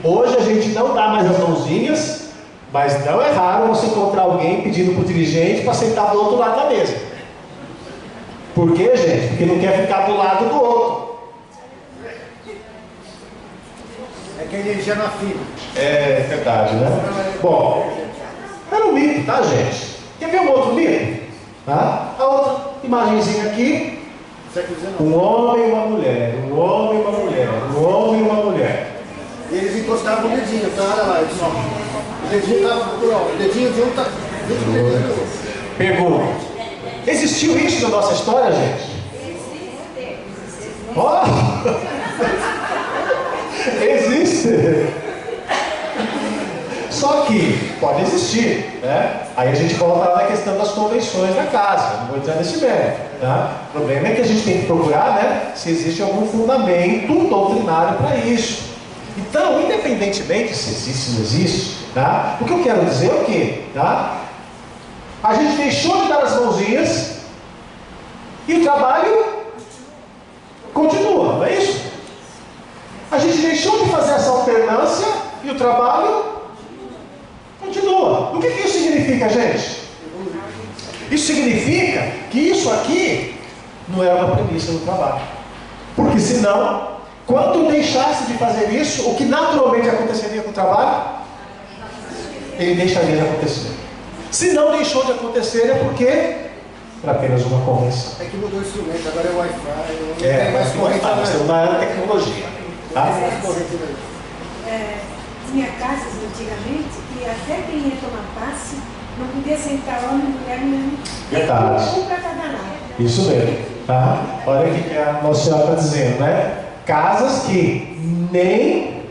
Hoje a gente não dá mais as mãozinhas, mas não é raro você encontrar alguém pedindo para o dirigente para sentar do outro lado da mesa. Por quê, gente? Porque não quer ficar do lado do outro. que a energia não afina. É verdade, né? Bom, era um mito, tá, gente? Quer ver um outro mito? Tá? A outra imagenzinha aqui. Um homem e uma mulher, um homem e uma mulher, um homem e uma mulher. E eles encostavam o dedinho, tá? Olha lá, eles, ó. O dedinho tava, ó, o dedinho de um tá dentro do dedinho do outro. Pergunta: existiu isso na nossa história, gente? Ó! Existe! Só que pode existir, né? Aí a gente volta lá na questão das convenções da casa, não vou dizer nesse mérito, tá? O problema é que a gente tem que procurar, né, se existe algum fundamento doutrinário para isso. Então, independentemente se existe ou não existe, tá? O que eu quero dizer é o quê? Tá? A gente deixou de dar as mãozinhas e o trabalho continua, não é isso? A gente deixou de fazer essa alternância e o trabalho continua. O que isso significa, gente? Isso significa que isso aqui não é uma premissa do trabalho. Porque senão, quando deixasse de fazer isso, o que naturalmente aconteceria com o trabalho? Ele deixaria de acontecer. Se não deixou de acontecer, é porque era apenas uma convenção. É que mudou o instrumento, agora é Wi-Fi. É, mais corrente, nós estamos na era da tecnologia. Tá? Mais corrente daí. Tinha casas antigamente que até quem ia tomar passe não podia sentar homem e mulher mesmo. Verdade. Um para cada lado. Isso mesmo. Tá? Olha o que a Nossa Senhora está dizendo, né? Casas que nem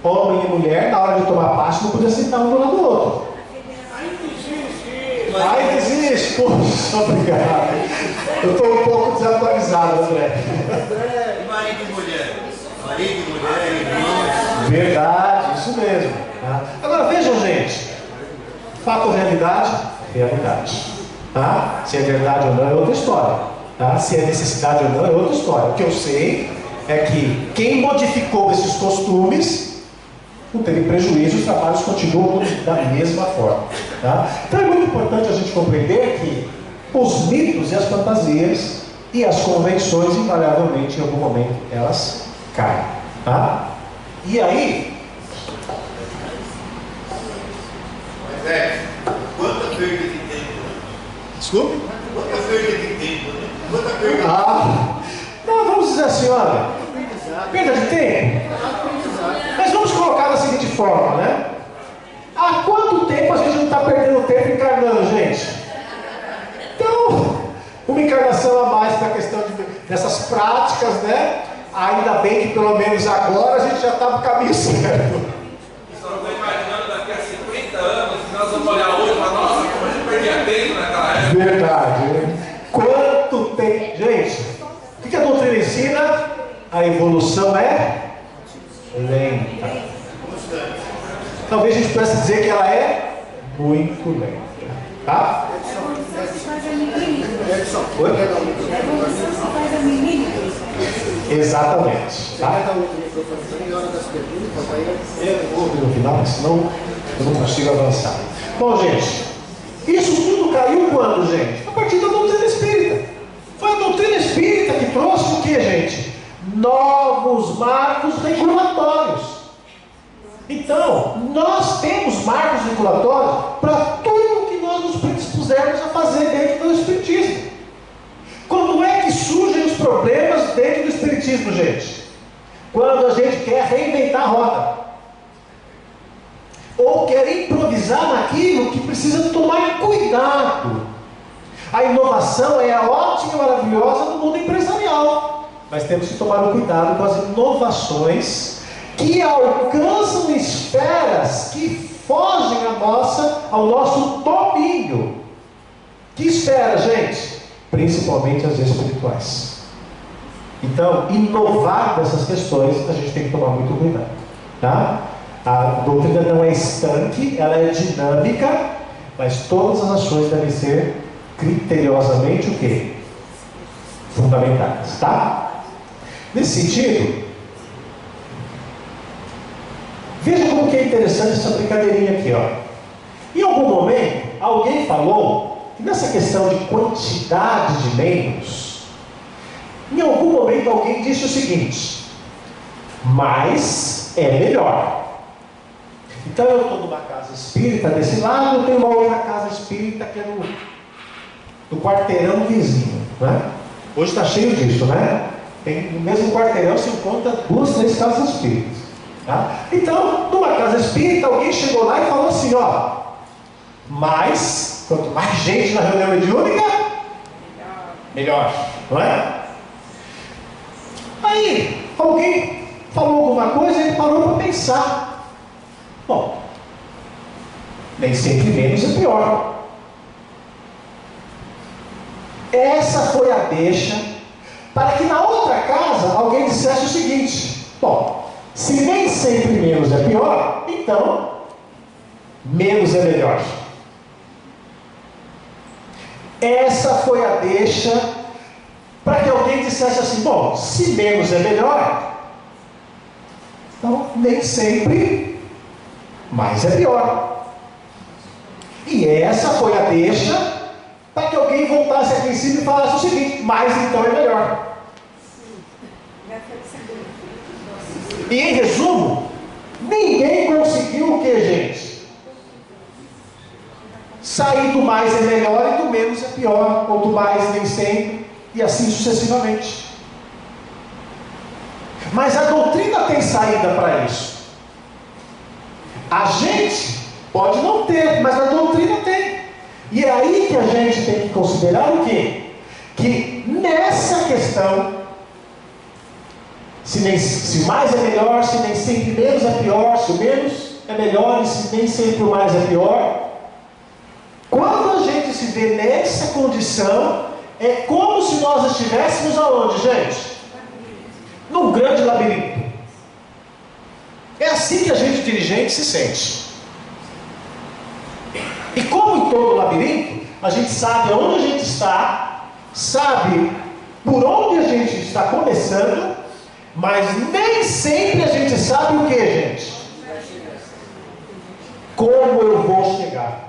homem e mulher, na hora de tomar passe, não podiam sentar um do lado do outro. Ainda existe! Poxa, obrigado. Eu estou um pouco desatualizado, André. Marido e mulher. Marido e mulher, irmãos. Verdade, isso mesmo. Tá? Agora vejam, gente. Fato ou realidade? Realidade. Tá? Se é verdade ou não é outra história. Tá? Se é necessidade ou não é outra história. O que eu sei é que quem modificou esses costumes não teve prejuízo, os trabalhos continuam da mesma forma. Tá? Então é muito importante a gente compreender que os mitos e as fantasias e as convenções, invariavelmente, em algum momento, elas caem. Tá? E aí, Mas quanta perda de tempo, né? desculpe? Quanta perda de tempo, né? Quanta perda de tempo. Não, vamos dizer assim, olha, perda de tempo. Mas vamos colocar da seguinte forma, né? Há quanto tempo a gente não está perdendo tempo encarnando, gente? Então, uma encarnação a mais para a questão dessas práticas, né? Ainda bem que pelo menos agora a gente já está no caminho certo. Só não estou imaginando daqui a 50 anos, se nós vamos olhar hoje, mas nossa, como a gente perdia tempo naquela época. Verdade, né? Quanto tempo? Gente, o que a doutrina ensina? A evolução é lenta. Talvez a gente pudesse dizer que ela é muito lenta. Tá? Oi? Exatamente. Tá? Eu vou ouvir no final, senão eu não consigo avançar. Bom, gente, isso tudo caiu quando, gente? A partir da doutrina espírita. Foi a doutrina espírita que trouxe o que, gente? Novos marcos regulatórios. Então, nós temos marcos regulatórios para tudo que nós nos predispusermos a fazer dentro do Espiritismo. Quando é que surgem os problemas dentro do Espiritismo, gente? Quando a gente quer reinventar a roda. Ou quer improvisar naquilo que precisa tomar cuidado. A inovação é ótima e maravilhosa no mundo empresarial. Mas temos que tomar um cuidado com as inovações que alcançam esferas que fogem ao nosso domínio. Que esfera, gente? Principalmente as espirituais. Então, inovar dessas questões, a gente tem que tomar muito cuidado. Tá? A doutrina não é estanque, ela é dinâmica, mas todas as ações devem ser criteriosamente o quê? Fundamentadas. Tá? Nesse sentido, veja como que é interessante essa brincadeirinha aqui, ó. Em algum momento, alguém falou que nessa questão de quantidade de membros, em algum momento alguém disse o seguinte: mas é melhor. Então eu estou numa casa espírita desse lado, eu tenho uma outra casa espírita que é no quarteirão vizinho, né? Hoje está cheio disso, né? No mesmo quarteirão se encontra 2, 3 casas espíritas, tá? Então, numa casa espírita, alguém chegou lá e falou assim, ó, quanto mais gente na reunião mediúnica, melhor, não é? Aí, alguém falou alguma coisa e ele parou para pensar. Bom, nem sempre menos é pior. Essa foi a deixa para que na outra casa alguém dissesse o seguinte: bom, se nem sempre menos é pior, então menos é melhor. Essa foi a deixa para que alguém dissesse assim: bom, se menos é melhor, então nem sempre mais é pior. E essa foi a deixa para que alguém voltasse aqui em cima e falasse o seguinte: mais então é melhor. E em resumo, ninguém conseguiu o que, gente? Sair do mais é melhor e do menos é pior, ou do mais nem sempre, e assim sucessivamente. Mas a doutrina tem saída para isso. A gente pode não ter, mas a doutrina tem. E é aí que a gente tem que considerar o quê? Que nessa questão, se mais é melhor, se nem sempre menos é pior, se o menos é melhor e se nem sempre o mais é pior, quando a gente se vê nessa condição, é como se nós estivéssemos aonde, gente? Num grande labirinto. É assim que a gente dirigente se sente. E como em todo labirinto, a gente sabe aonde a gente está, sabe por onde a gente está começando, mas nem sempre a gente sabe o que, gente? Como eu vou chegar.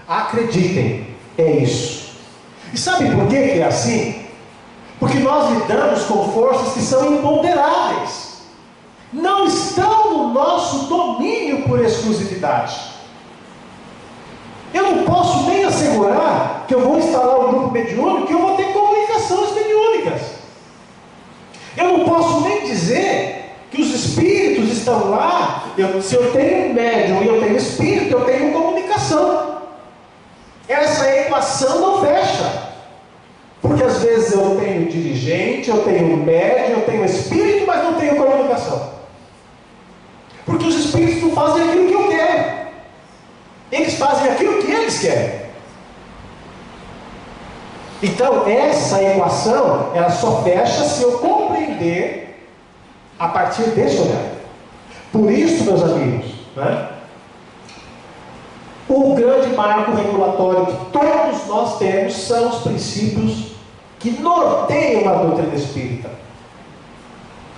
Acreditem, é isso. E sabe por que é assim? Porque nós lidamos com forças que são imponderáveis. Não estão no nosso domínio por exclusividade. Eu não posso nem assegurar que eu vou instalar um grupo mediúnico, que eu vou ter comunicações mediúnicas. Eu não posso nem dizer que os espíritos estão lá. Se eu tenho um médium e eu tenho espírito, eu tenho comunicação. Essa equação não fecha. Porque às vezes eu tenho dirigente, eu tenho médium, eu tenho espírito, mas não tenho comunicação. Porque os espíritos não fazem aquilo que eu quero. Eles fazem aquilo que eles querem. Então, essa equação, ela só fecha se eu compreender a partir desse olhar. Por isso, meus amigos, né, o grande marco regulatório que todos nós temos são os princípios que norteiam a doutrina espírita.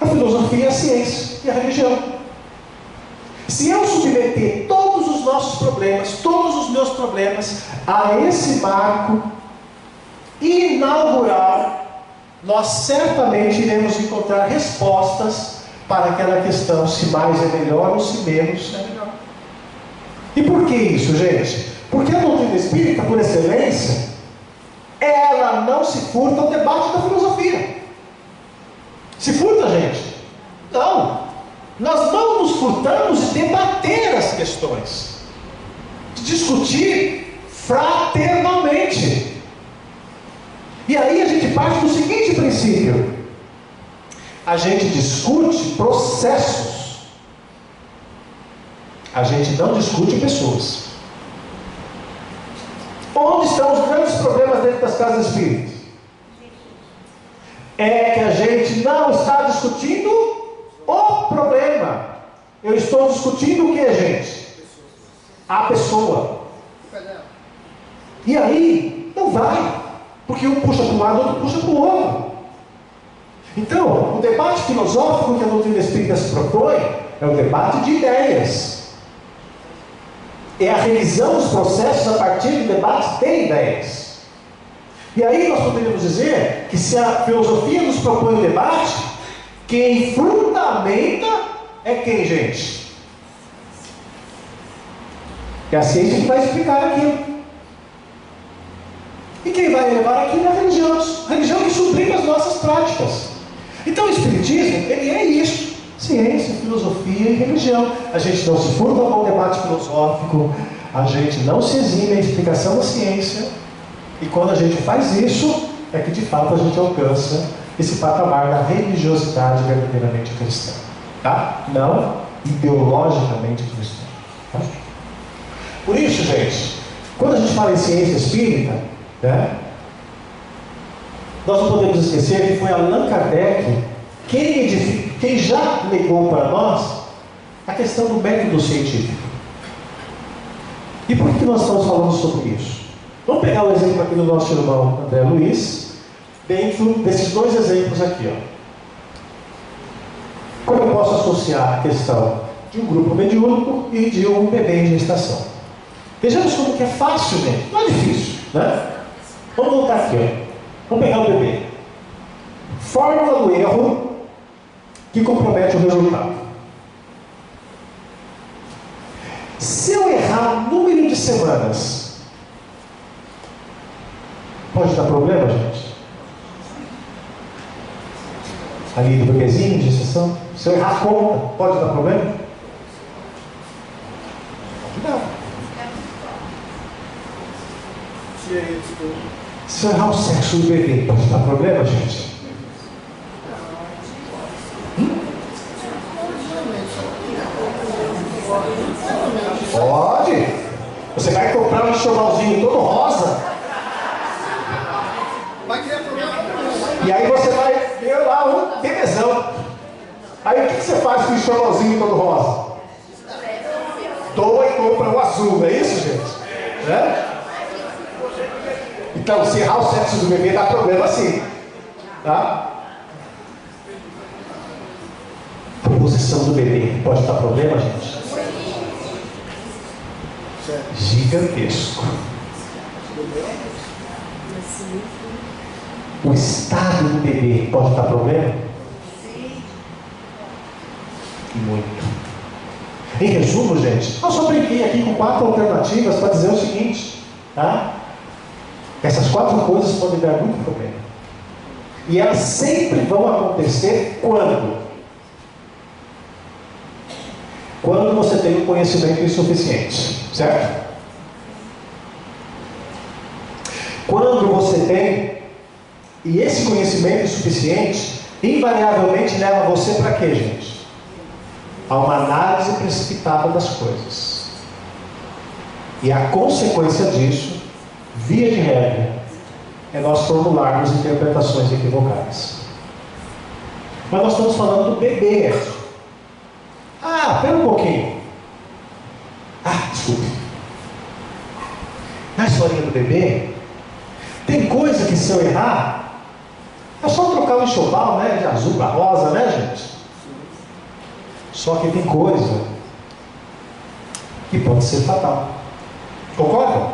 A filosofia, a ciência e a religião. Se eu submeter todos os nossos problemas, todos os meus problemas, a esse marco inaugural, nós certamente iremos encontrar respostas para aquela questão: se mais é melhor ou se menos é melhor. E por que isso, gente? Porque a doutrina espírita, por excelência, ela não se furta ao debate da filosofia. Se furta, gente? Não. Nós não nos furtamos de debater as questões, de discutir fraternalmente. E aí a gente parte do seguinte princípio: a gente discute processos, a gente não discute pessoas. Onde estão os grandes problemas dentro das casas espíritas? É que a gente não está discutindo o problema. Eu estou discutindo o que, gente? A pessoa. E aí, não vai. Porque um puxa para um lado, outro puxa para o outro. Então, o debate filosófico que a doutrina espírita se propõe é o debate de ideias. É a revisão dos processos a partir do debate de ideias. E aí nós poderíamos dizer que se a filosofia nos propõe o debate, Quem fundamenta é quem, gente? É a ciência que vai explicar aquilo. E quem vai levar aquilo é a religião. A religião que suprime as nossas práticas. Então o Espiritismo, ele é isso. Ciência, filosofia e religião. A gente não se furta com o debate filosófico. A gente não se exime a explicação da ciência. E quando a gente faz isso, é que de fato a gente alcança esse patamar da religiosidade verdadeiramente cristã. Tá? Não ideologicamente cristã. Tá? Por isso, gente, quando a gente fala em ciência espírita, né, nós não podemos esquecer que foi Allan Kardec quem já legou para nós a questão do método científico. E por que nós estamos falando sobre isso? Vamos pegar o exemplo aqui do nosso irmão André Luiz, dentro desses dois exemplos aqui. Ó. Como eu posso associar a questão de um grupo mediúnico e de um bebê em gestação? Vejamos como que é fácil, gente. Não é difícil, né? Vamos voltar aqui, ó. Vamos pegar o bebê. Fórmula do erro que compromete o resultado. Se eu errar número de semanas, pode dar problema, gente? Ali do bebezinho de gestação? Se eu errar a conta, pode dar problema? Não. Se eu errar o sexo do bebê, pode dar problema, gente? Pode. Você vai comprar um enxovalzinho todo rosa. Vai criar problema. E aí você vai ver lá um bebezão. Aí o que você faz com o enxovalzinho todo rosa? Doa e compra o azul, não é isso, gente? É? Então, se errar o sexo do bebê dá problema sim. Tá? A posição do bebê pode dar problema, gente? Gigantesco. O estado do bebê pode dar problema? Muito. Em resumo, gente, eu só brinquei aqui com 4 alternativas para dizer o seguinte, tá? Essas 4 coisas podem dar muito problema. E elas sempre vão acontecer quando? Quando você tem um conhecimento insuficiente, certo? Quando você tem, e esse conhecimento insuficiente, invariavelmente leva você para quê, gente? A uma análise precipitada das coisas. E a consequência disso, via de regra, é nós formularmos interpretações equivocadas. Mas nós estamos falando do bebê. Ah, pera um pouquinho. Ah, desculpe. Na historinha do bebê, tem coisa que se eu errar, é só trocar o enxoval, né? De azul para rosa, né, gente? Só que tem coisa que pode ser fatal. Concordam?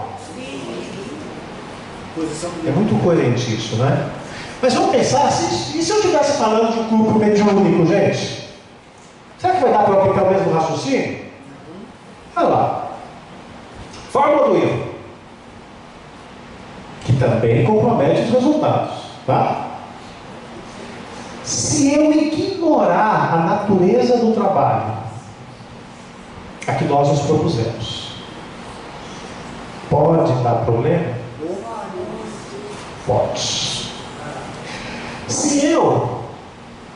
É muito coerente isso, né? Mas vamos pensar, e se eu estivesse falando de um grupo mediúnico, gente? Será que vai dar para aplicar o mesmo raciocínio? Olha lá. Fórmula do erro. Que também compromete os resultados. Tá? Se eu ignorar a natureza do trabalho a que nós nos propusemos, pode dar problema? Pode. Se eu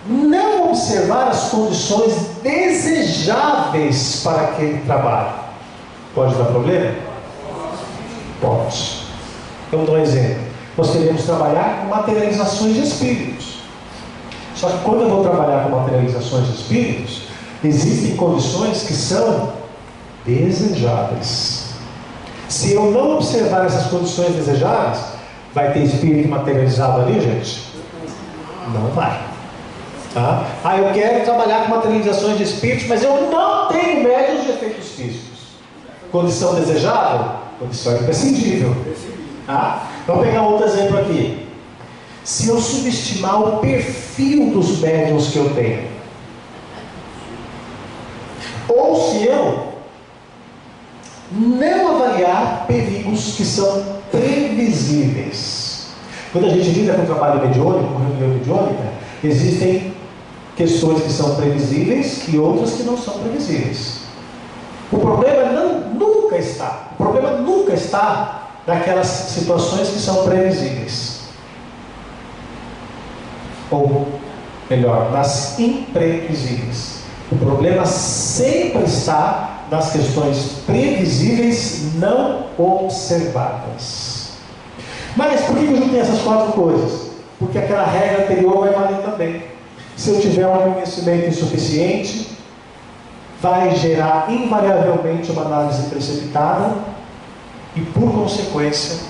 não observar as condições desejáveis para aquele trabalho, pode dar problema? Pode. Eu vou dar um exemplo. Nós queremos trabalhar com materializações de espíritos. Só que quando eu vou trabalhar com materializações de espíritos, existem condições que são desejáveis. Se eu não observar essas condições desejáveis, vai ter espírito materializado ali, gente? Não vai. Tá? Ah, eu quero trabalhar com materializações de espíritos, mas eu não tenho médios de efeitos físicos. Condição desejável? Condição imprescindível. Tá? Vamos pegar outro exemplo aqui. se eu subestimar o perfil dos médiuns que eu tenho. Ou se eu não avaliar perigos que são previsíveis. Quando a gente lida com o trabalho mediúnico, com reunião mediúnica, existem questões que são previsíveis e outras que não são previsíveis. O problema nunca está naquelas situações que são previsíveis. Ou melhor, nas imprevisíveis. O problema sempre está nas questões previsíveis não observadas. Mas por que eu juntei essas 4 coisas? Porque aquela regra anterior vai valer também. Se eu tiver um conhecimento insuficiente, vai gerar invariavelmente uma análise precipitada e, por consequência,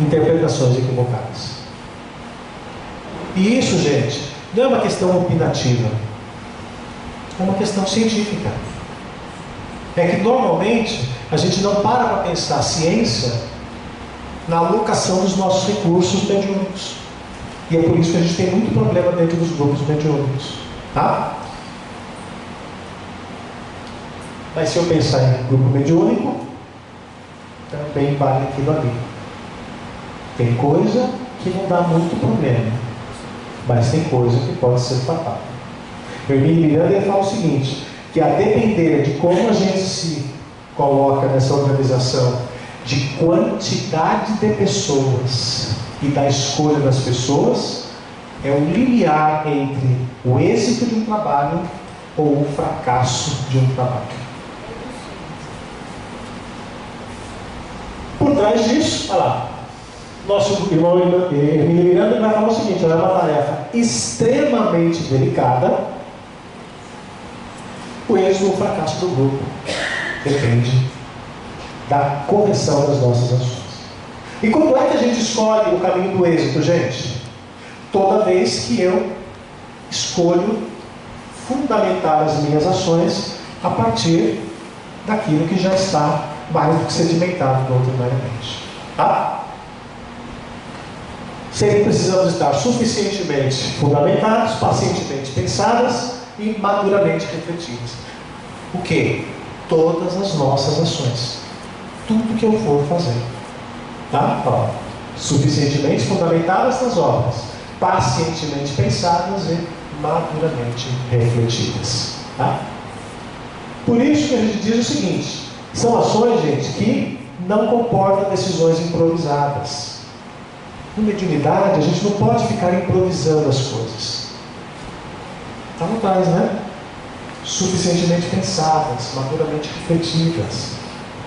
interpretações equivocadas. E isso, gente, não é uma questão opinativa, é uma questão científica. É que normalmente a gente não para pensar a ciência na alocação dos nossos recursos mediúnicos. E é por isso que a gente tem muito problema dentro dos grupos mediúnicos. Tá? Mas se eu pensar em grupo mediúnico, também vale aquilo ali. Tem coisa que não dá muito problema, mas tem coisa que pode ser fatal. O Hermínio Miranda fala o seguinte, que a depender de como a gente se coloca nessa organização, de quantidade de pessoas e da escolha das pessoas, é o limiar entre o êxito de um trabalho ou o fracasso de um trabalho. Por trás disso, olha lá, nosso irmão Hermínio Miranda vai falar o seguinte, é uma tarefa extremamente delicada. O êxito ou o fracasso do grupo depende da correção das nossas ações. E como é que a gente escolhe o caminho do êxito, gente? Toda vez que eu escolho fundamentar as minhas ações a partir daquilo que já está mais do que sedimentado doutrinariamente. Tá? Sempre precisamos estar suficientemente fundamentados, pacientemente pensadas e maduramente refletidas. O que? Todas as nossas ações. Tudo que eu for fazer. Tá? Ó, suficientemente fundamentadas nas obras, pacientemente pensadas e maduramente refletidas. Tá? Por isso que a gente diz o seguinte, são ações, gente, que não comportam decisões improvisadas. Com mediunidade, a gente não pode ficar improvisando as coisas. Está no trás, né? Suficientemente pensadas, maduramente refletidas.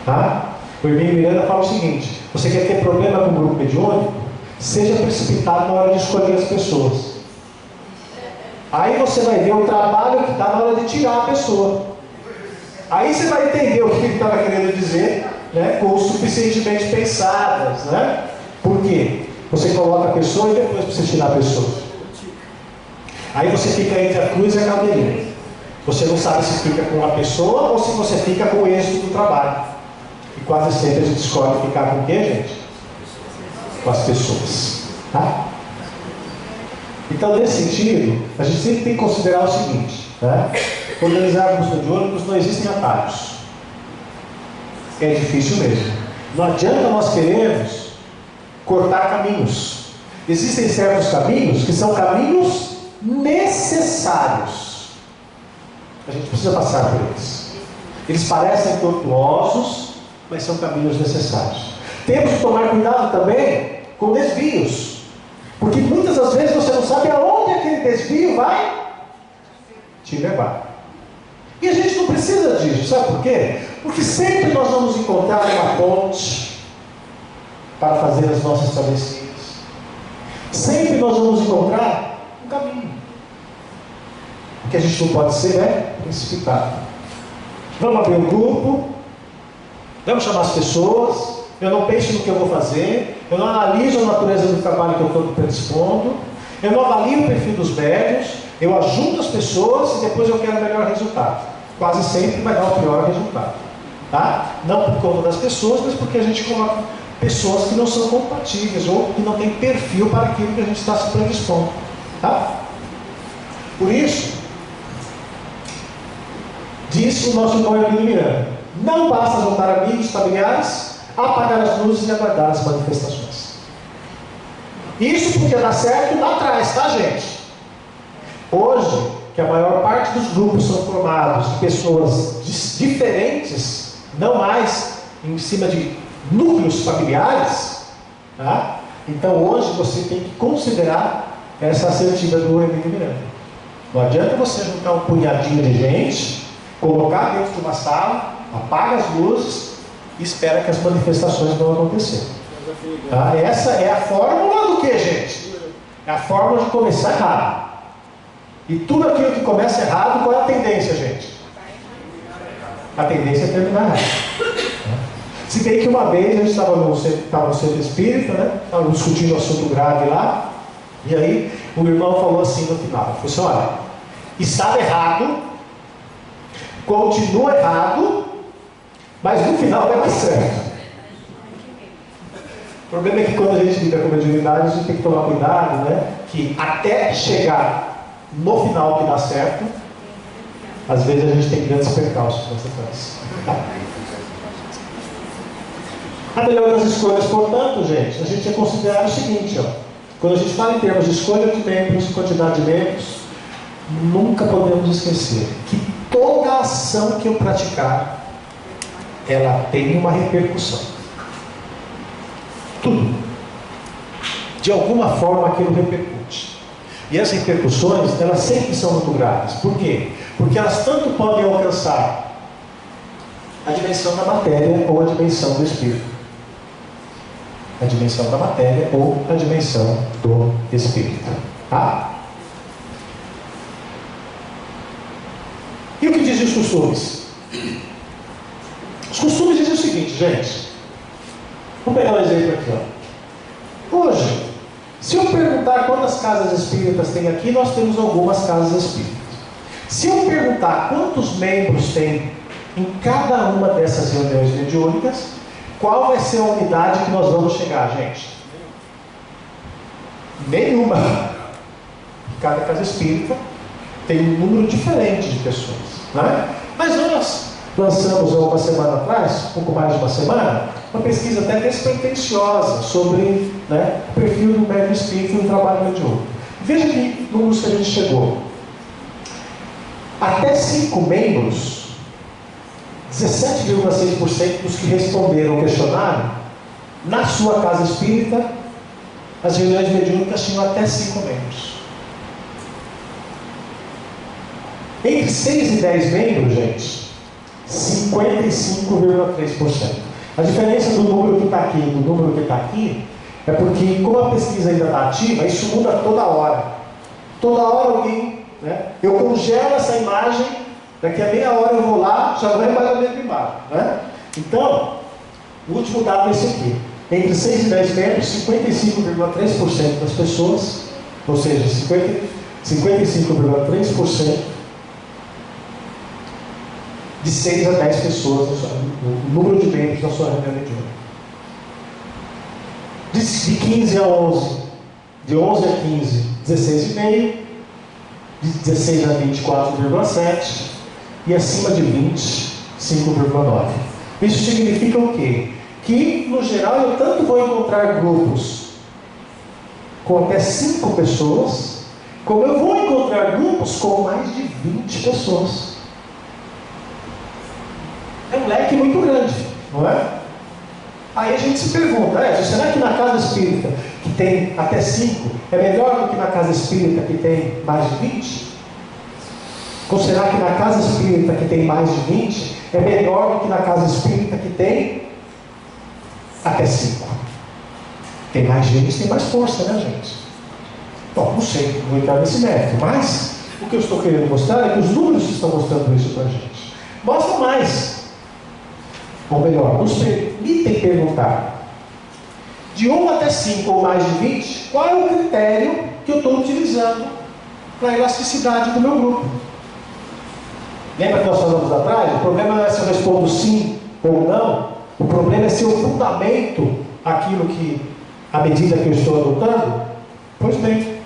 Tá? O Hermínio Miranda fala o seguinte, você quer ter problema com o grupo mediúnico? Seja precipitado na hora de escolher as pessoas. Aí você vai ver o trabalho que dá na hora de tirar a pessoa. Aí você vai entender o que ele estava querendo dizer, né, com o suficientemente pensadas, né? Por quê? Você coloca a pessoa e depois você tirar a pessoa. Aí você fica entre a cruz e a caldeirinha. Você não sabe se fica com a pessoa ou se você fica com o êxito do trabalho. E quase sempre a gente escolhe ficar com o quê, gente? Com as pessoas. Tá? Então, nesse sentido, a gente sempre tem que considerar o seguinte, né? Organizar grupos mediúnicos não existem atalhos. É difícil mesmo. Não adianta nós queremos cortar caminhos. Existem certos caminhos que são caminhos necessários. A gente precisa passar por eles. Eles parecem tortuosos, mas são caminhos necessários. Temos que tomar cuidado também com desvios, porque muitas das vezes você não sabe aonde aquele desvio vai te levar. E a gente não precisa disso, sabe por quê? Porque sempre nós vamos encontrar uma ponte para fazer as nossas travessias. Sempre nós vamos encontrar um caminho. O que a gente não pode ser é precipitado. Vamos abrir um grupo, vamos chamar as pessoas, eu não penso no que eu vou fazer, eu não analiso a natureza do trabalho que eu estou predispondo, eu não avalio o perfil dos médios, eu ajunto as pessoas e depois eu quero o melhor resultado. Quase sempre vai dar o pior resultado. Tá? Não por conta das pessoas, mas porque a gente coloca pessoas que não são compatíveis ou que não têm perfil para aquilo que a gente está se predispondo. Tá? Por isso, disse o nosso irmão Emílio Miranda: não basta juntar amigos, familiares, apagar as luzes e aguardar as manifestações. Isso porque dá certo lá atrás, tá, gente? Hoje, que a maior parte dos grupos são formados de pessoas diferentes, não mais em cima de núcleos familiares, tá? Então hoje você tem que considerar essa assertiva do Emílio Miranda. Não adianta você juntar um punhadinho de gente, colocar dentro de uma sala, apaga as luzes e espera que as manifestações vão acontecer. Tá? Essa é a fórmula do que, gente? É a fórmula de começar errado. E tudo aquilo que começa errado, qual é a tendência, gente? A tendência é terminar errado. Se bem que uma vez a gente estava no centro espírita, né? Estava discutindo um assunto grave lá, e aí o irmão falou assim no final: ele falou assim, olha, estava errado, continua errado, mas no final vai dar certo. O problema é que quando a gente lida com mediunidade, a gente tem que tomar cuidado, né? Que até chegar no final que dá certo, às vezes a gente tem grandes percalços nessa fase. Tá? A melhor das escolhas, portanto, gente, a gente é considerar o seguinte, ó, quando a gente fala em termos de escolha de membros, quantidade de membros, nunca podemos esquecer que toda ação que eu praticar, ela tem uma repercussão. Tudo. De alguma forma aquilo repercute. E as repercussões, elas sempre são muito graves. Por quê? Porque elas tanto podem alcançar a dimensão da matéria ou a dimensão do espírito. A dimensão da matéria ou a dimensão do espírito. Tá? E o que dizem os costumes? Os costumes dizem o seguinte, gente. Vamos pegar um exemplo aqui, ó. Hoje, se eu perguntar quantas casas espíritas tem aqui, nós temos algumas casas espíritas. Se eu perguntar quantos membros tem em cada uma dessas reuniões mediúnicas, qual vai ser a unidade que nós vamos chegar, gente? Nenhuma. Cada casa espírita tem um número diferente de pessoas, né? Mas nós lançamos uma semana atrás, um pouco mais de uma semana, uma pesquisa até despretensiosa sobre, né, o perfil do médium espírita no trabalho mediúnico. Veja que números que a gente chegou. Até 5 membros, 17,6% dos que responderam o questionário, na sua casa espírita, as reuniões mediúnicas tinham até 5 membros. Entre 6 e 10 membros, gente, 55,3%. A diferença do número que está aqui e do número que está aqui é porque, como a pesquisa ainda está ativa, isso muda toda hora. Toda hora alguém, né? Eu congelo essa imagem, daqui a meia hora eu vou lá, já vai mais a mesma imagem, né? Então, o último dado é esse aqui. Entre 6 e 10 membros, 55,3% das pessoas, ou seja, 55,3% de 6 a 10 pessoas no número de membros da sua reunião mediúnica. De 15 a 11, de 11 a 15, 16,5, de 16 a 20, 4,7 e acima de 20, 5,9. Isso significa o quê? Que, no geral, eu tanto vou encontrar grupos com até 5 pessoas, como eu vou encontrar grupos com mais de 20 pessoas. É um leque muito grande, não é? Aí a gente se pergunta, será que na casa espírita que tem até 5 é melhor do que na casa espírita que tem mais de 20? Ou será que na casa espírita que tem mais de 20 é melhor do que na casa espírita que tem até 5? Tem mais gente, tem mais força, né, gente? Bom, não sei, não vou entrar nesse mérito, mas o que eu estou querendo mostrar é que os números estão mostrando isso para a gente. Mostra mais. Ou melhor, nos permitem perguntar, de 1 até 5 ou mais de 20, qual é o critério que eu estou utilizando para a elasticidade do meu grupo? Lembra que nós falamos atrás? O problema não é se eu respondo sim ou não, o problema é se eu fundamento aquilo que, à medida que eu estou adotando? Pois bem,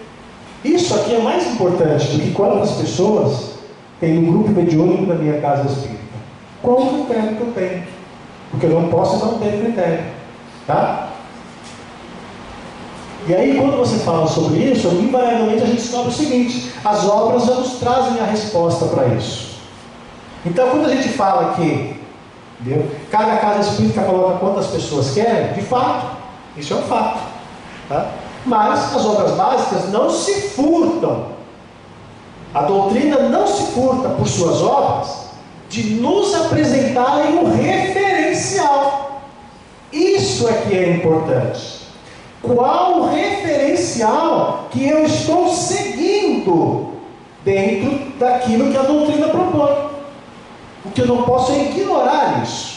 isso aqui é mais importante do que quantas pessoas tem um grupo mediúnico na minha casa espírita. Qual o critério que eu tenho? Porque eu não posso não ter critério. Tá? E aí, quando você fala sobre isso, invariavelmente a gente descobre o seguinte: as obras já nos trazem a resposta para isso. Então, quando a gente fala que cada casa espírita coloca quantas pessoas querem, de fato, isso é um fato. Tá? Mas as obras básicas não se furtam. A doutrina não se furta por suas obras de nos apresentarem um referencial. Isso é que é importante. Qual o referencial que eu estou seguindo dentro daquilo que a doutrina propõe? Porque eu não posso ignorar isso.